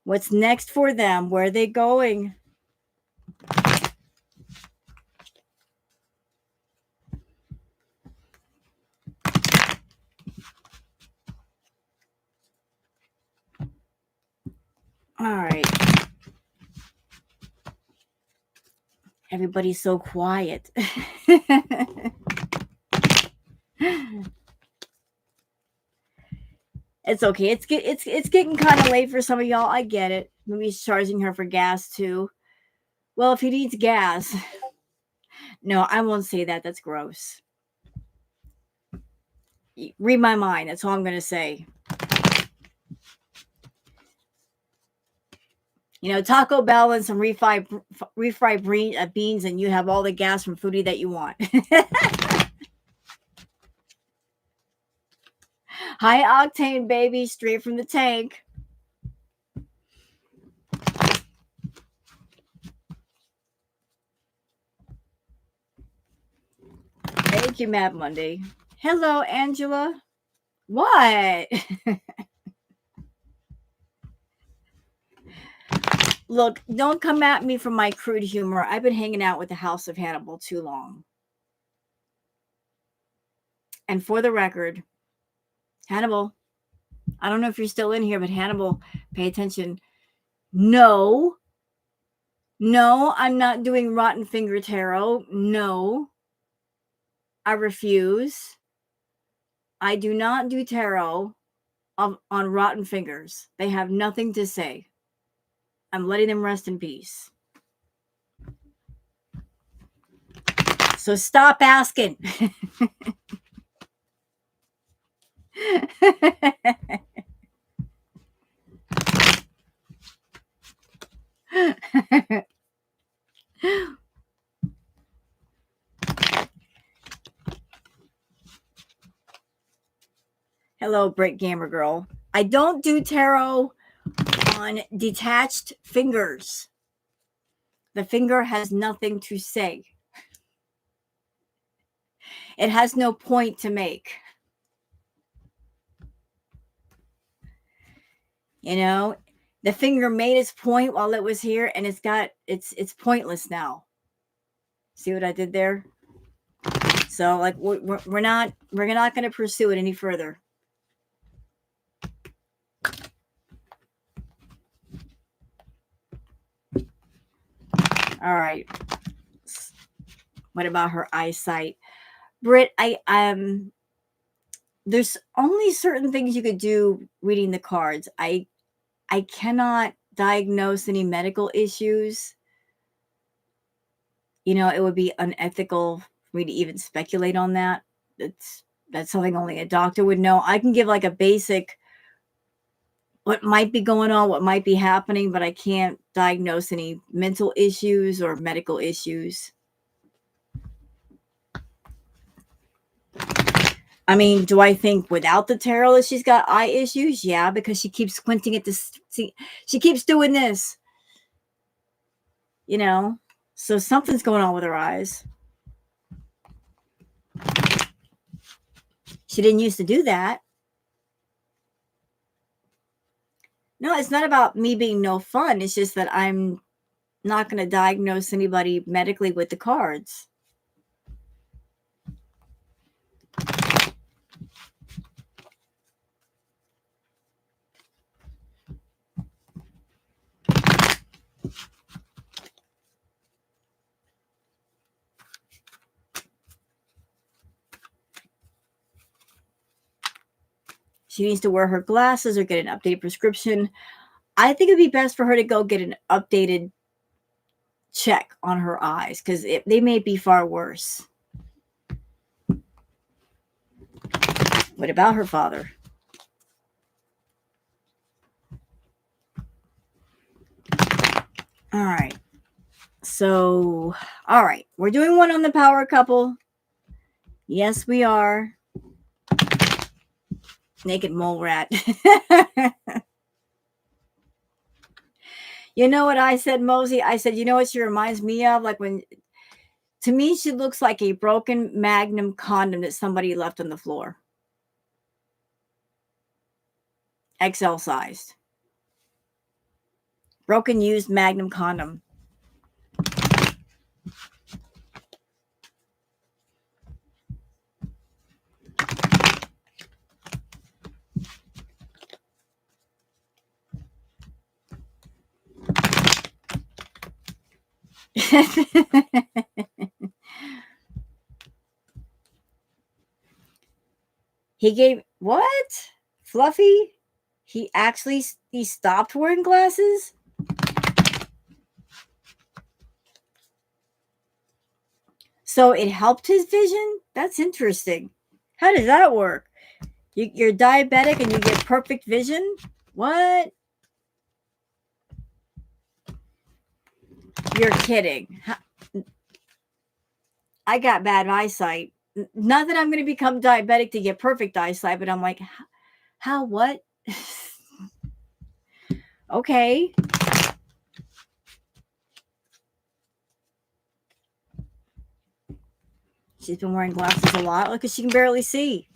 What's next for them? Where are they going? All right. Everybody's so quiet. It's okay. It's getting kind of late for some of y'all. I get it. Maybe he's charging her for gas too. Well, if he needs gas. No, I won't say that. That's gross. Read my mind. That's all I'm going to say. You know, Taco Bell and some refried beans, and you have all the gas from Foodie that you want. High octane, baby, straight from the tank. Thank you, Mad Monday. Hello, Angela. What? Look, don't come at me for my crude humor. I've been hanging out with the House of Hannibal too long. And for the record, Hannibal, I don't know if you're still in here, but Hannibal, pay attention. No, I'm not doing Rotten Finger Tarot. No, I refuse. I do not do tarot on Rotten Fingers. They have nothing to say. I'm letting them rest in peace. So stop asking. Hello, Brick Gamer Girl. I don't do tarot on detached fingers. The finger has nothing to say. It has no point to make. You know, the finger made its point while it was here, and it's pointless now. See what I did there? So like we're not going to pursue it any further. All right. What about her eyesight? Britt, there's only certain things you could do reading the cards. I cannot diagnose any medical issues. You know, it would be unethical for me to even speculate on that. That's something only a doctor would know. I can give like a basic what might be going on, what might be happening, but I can't diagnose any mental issues or medical issues. I mean, do I think without the tarot that she's got eye issues? Yeah, because she keeps squinting at this. See, she keeps doing this. You know, so something's going on with her eyes. She didn't used to do that. No, it's not about me being no fun. It's just that I'm not going to diagnose anybody medically with the cards. She needs to wear her glasses or get an updated prescription. I think it'd be best for her to go get an updated check on her eyes because they may be far worse. What about her father? All right. So, all right. We're doing one on the power couple. Yes, we are. Naked mole rat. You know what I said, Mosey? I said, you know what she reminds me of? Like when, to me, she looks like a broken Magnum condom that somebody left on the floor. XL sized. Broken used Magnum condom. He gave what? Fluffy? He stopped wearing glasses? So it helped his vision? That's interesting. How does that work? You're diabetic and you get perfect vision? What? You're kidding. I got bad eyesight. Not that I'm going to become diabetic to get perfect eyesight, but I'm like, how, what? Okay. She's been wearing glasses a lot because she can barely see.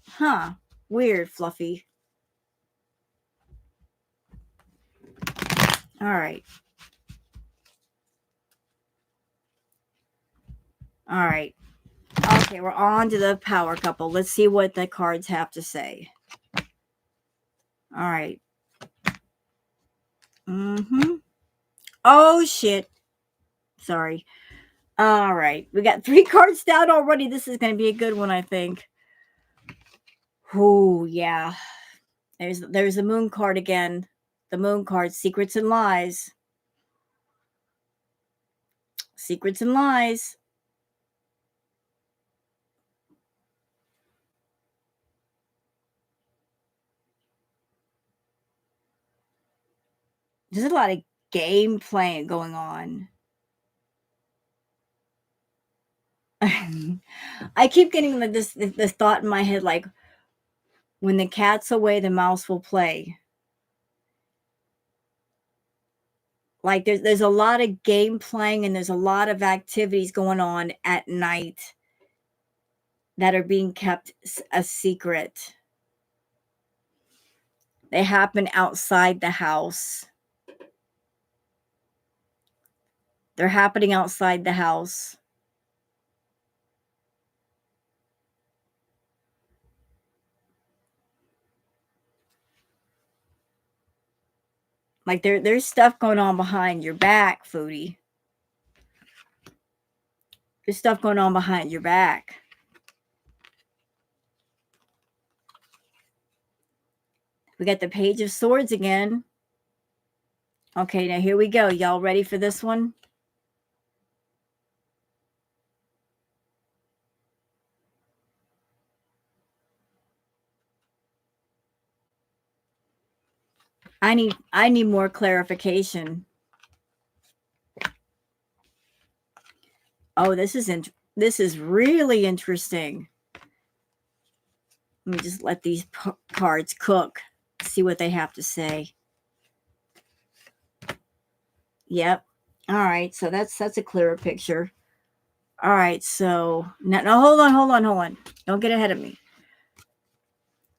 Huh. Weird, Fluffy. All right. All right. Okay, we're on to the power couple. Let's see what the cards have to say. All right. Oh, shit. Sorry. All right. We got 3 cards down already. This is going to be a good one, I think. Oh, yeah. There's the moon card again. The moon card, secrets and lies. Secrets and lies. There's a lot of game playing going on. I keep getting this thought in my head, like, when the cat's away, the mouse will play. Like there's a lot of game playing and there's a lot of activities going on at night that are being kept a secret. They happen outside the house. They're happening outside the house. Like there's stuff going on behind your back, Foodie. There's stuff going on behind your back. We got the Page of Swords again. Okay, now here we go. Y'all ready for this one? I need more clarification. Oh, this is really interesting. Let me just let these cards cook. See what they have to say. Yep. All right. So that's a clearer picture. All right. So now hold on. Don't get ahead of me.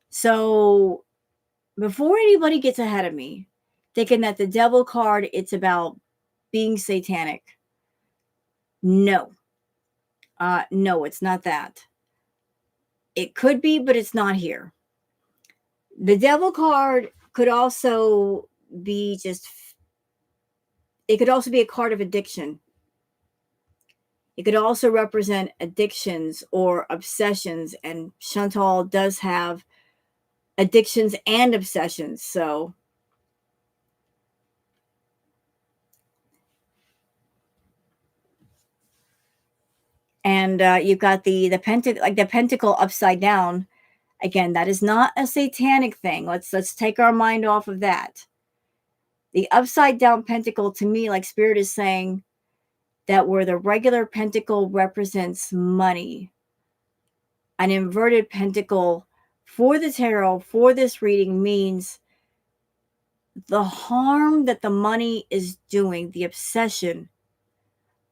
So before anybody gets ahead of me, thinking that the devil card, it's about being satanic. No. No, it's not that. It could be, but it's not here. The devil card could also be it could also be a card of addiction. It could also represent addictions or obsessions, and Chantal does have addictions and obsessions. So, and you've got the pentacle upside down. Again, that is not a satanic thing. Let's take our mind off of that. The upside down pentacle, to me, like Spirit is saying, that where the regular pentacle represents money, an inverted pentacle for the tarot, for this reading, means the harm that the money is doing, the obsession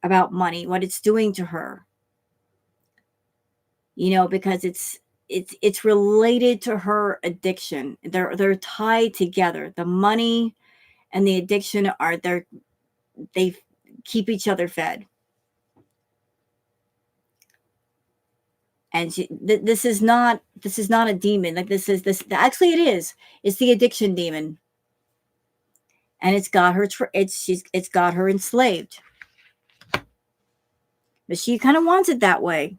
about money, what it's doing to her. Because it's related to her addiction. They're tied together. The money and the addiction they keep each other fed. And this is not a demon. Like this actually it is. It's the addiction demon. And it's got her it's got her enslaved. But she kind of wants it that way.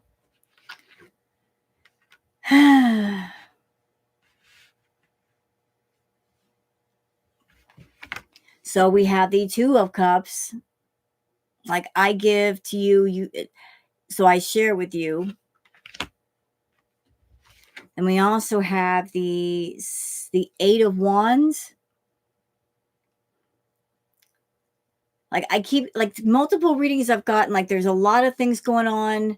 So we have the Two of Cups. Like I give to you, so I share with you. And we also have the Eight of Wands. Like I keep multiple readings I've gotten, like there's a lot of things going on.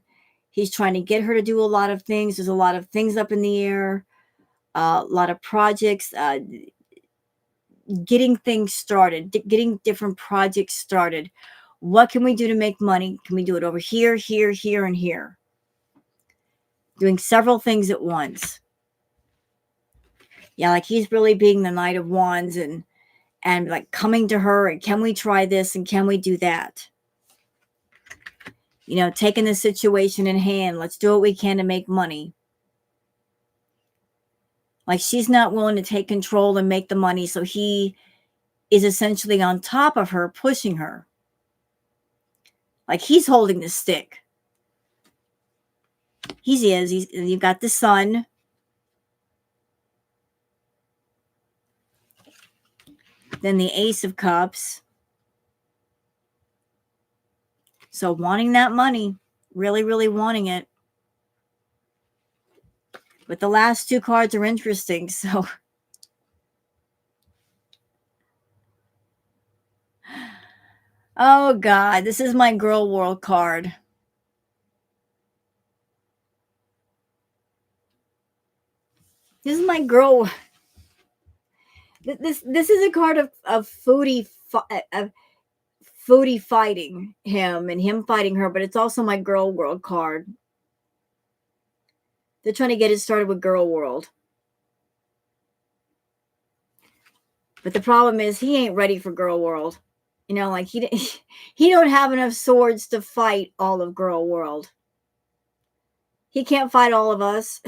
He's trying to get her to do a lot of things. There's a lot of things up in the air, a lot of projects, getting things started, getting different projects started. What can we do to make money? Can we do it over here, here, here, and here? Doing several things at once. Yeah, like he's really being the Knight of Wands and like coming to her and can we try this and can we do that? Taking the situation in hand. Let's do what we can to make money. Like she's not willing to take control and make the money, so he is essentially on top of her, pushing her. Like he's holding the stick. You've got the Sun. Then the Ace of Cups. So wanting that money, really, really wanting it. But the last two cards are interesting. So, oh God, this is my Girl World card. This is my girl. This is a card of Foodie Foodie fighting him and him fighting her, but it's also my Girl World card. They're trying to get it started with Girl World. But the problem is he ain't ready for Girl World. You know, like he don't have enough swords to fight all of Girl World. He can't fight all of us.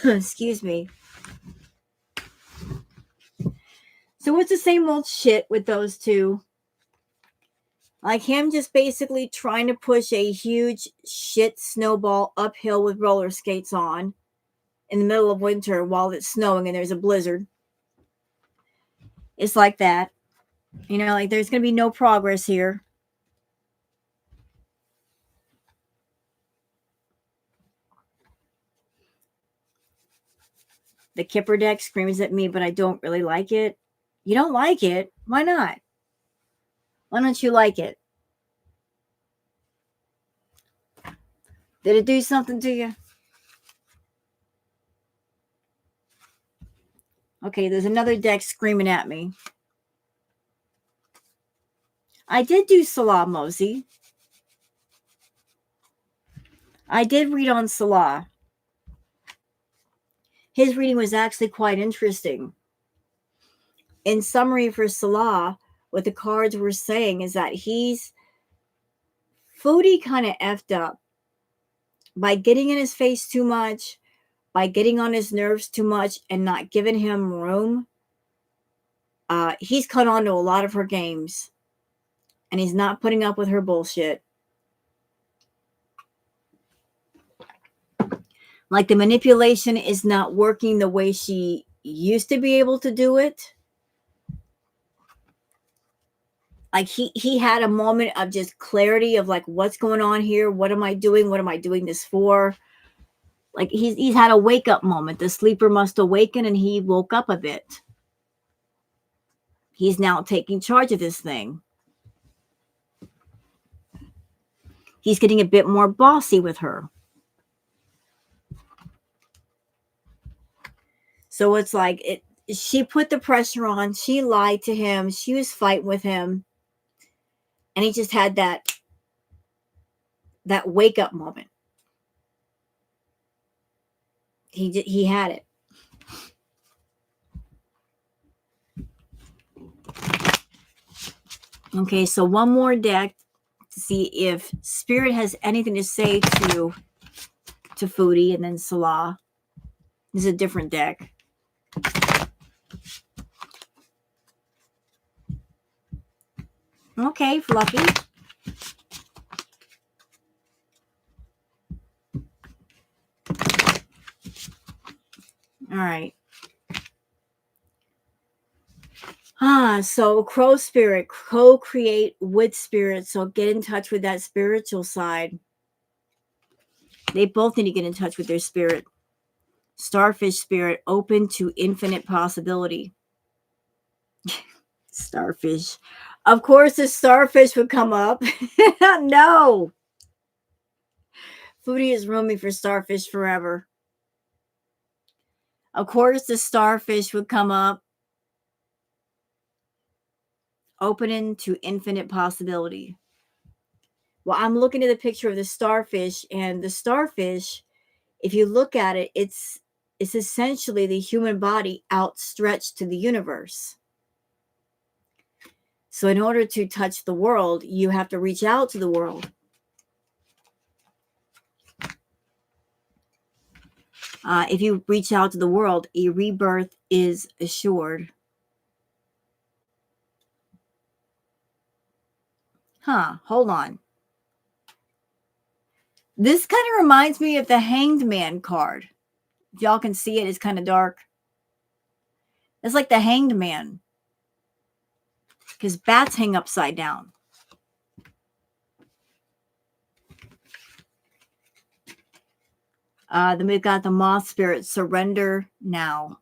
Excuse me. So it's the same old shit with those two. Like him just basically trying to push a huge shit snowball uphill with roller skates on in the middle of winter while it's snowing and there's a blizzard. It's like that. You know, like there's going to be no progress here. The Kipper deck screams at me, but I don't really like it. You don't like it? Why not? Why don't you like it? Did it do something to you? Okay, there's another deck screaming at me. I did do Salah, Mosey. I did read on Salah. His reading was actually quite interesting. In summary for Salah, what the cards were saying is that Foodie kind of effed up by getting in his face too much, by getting on his nerves too much and not giving him room. He's caught on to a lot of her games and he's not putting up with her bullshit. Like the manipulation is not working the way she used to be able to do it. Like he had a moment of just clarity of like, what's going on here? What am I doing? What am I doing this for? Like he's had a wake up moment. The sleeper must awaken and he woke up a bit. He's now taking charge of this thing. He's getting a bit more bossy with her. So it's like she put the pressure on. She lied to him. She was fighting with him. And he just had that wake up moment. He had it. Okay, so one more deck to see if Spirit has anything to say to Foodie, and then Salah. This is a different deck. Okay, Fluffy. All right. So Crow Spirit, co-create with Spirit. So get in touch with that spiritual side. They both need to get in touch with their spirit. Starfish Spirit, open to infinite possibility. Starfish. Of course, the starfish would come up. No. Foodie is rooming for starfish forever. Of course, the starfish would come up. Opening to infinite possibility. Well, I'm looking at the picture of the starfish, and the starfish, if you look at it, it's essentially the human body outstretched to the universe. So in order to touch the world, you have to reach out to the world. If you reach out to the world, a rebirth is assured. Hold on. This kind of reminds me of the Hanged Man card. If y'all can see it, it's kind of dark. It's like the Hanged Man, because bats hang upside down. Then we've got the Moth Spirit. Surrender now.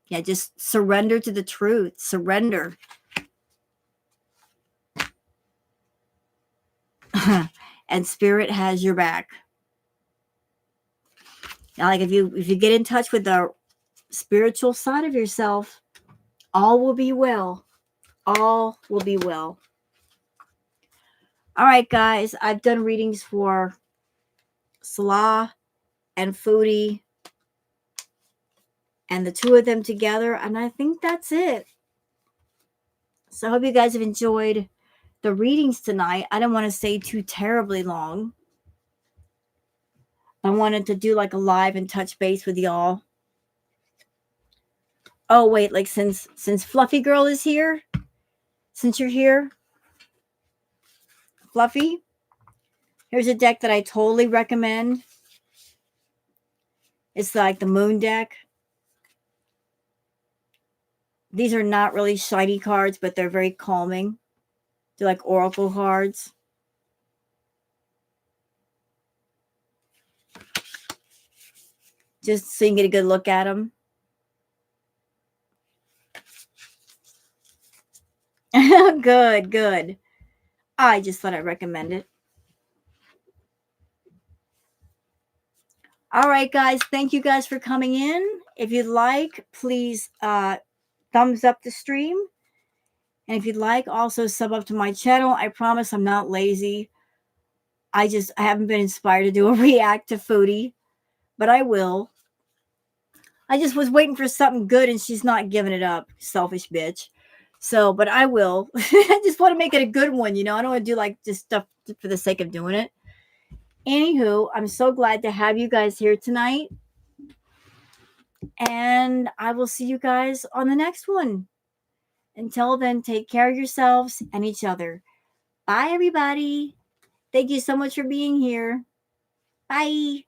Yeah, just surrender to the truth. Surrender. And Spirit has your back. Now, like if you get in touch with the spiritual side of yourself, all will be well. All will be well. All right, guys. I've done readings for Salah and Foodie, and the two of them together, and I think that's it. So I hope you guys have enjoyed the readings tonight. I don't want to stay too terribly long. I wanted to do like a live and touch base with y'all. Oh wait, like since Fluffy Girl is here, since you're here, Fluffy, here's a deck that I totally recommend. It's like the Moon deck. These are not really shiny cards, but they're very calming. They're like oracle cards. Just so you can get a good look at them. Good, good. I just thought I'd recommend it. All right, guys. Thank you guys for coming in. If you'd like, please thumbs up the stream. And if you'd like, also sub up to my channel. I promise I'm not lazy. I haven't been inspired to do a react to Foodie, but I will. I just was waiting for something good and she's not giving it up. Selfish bitch. So, but I will. I just want to make it a good one, you know. I don't want to do like just stuff for the sake of doing it. Anywho, I'm so glad to have you guys here tonight. And I will see you guys on the next one. Until then, take care of yourselves and each other. Bye, everybody. Thank you so much for being here. Bye.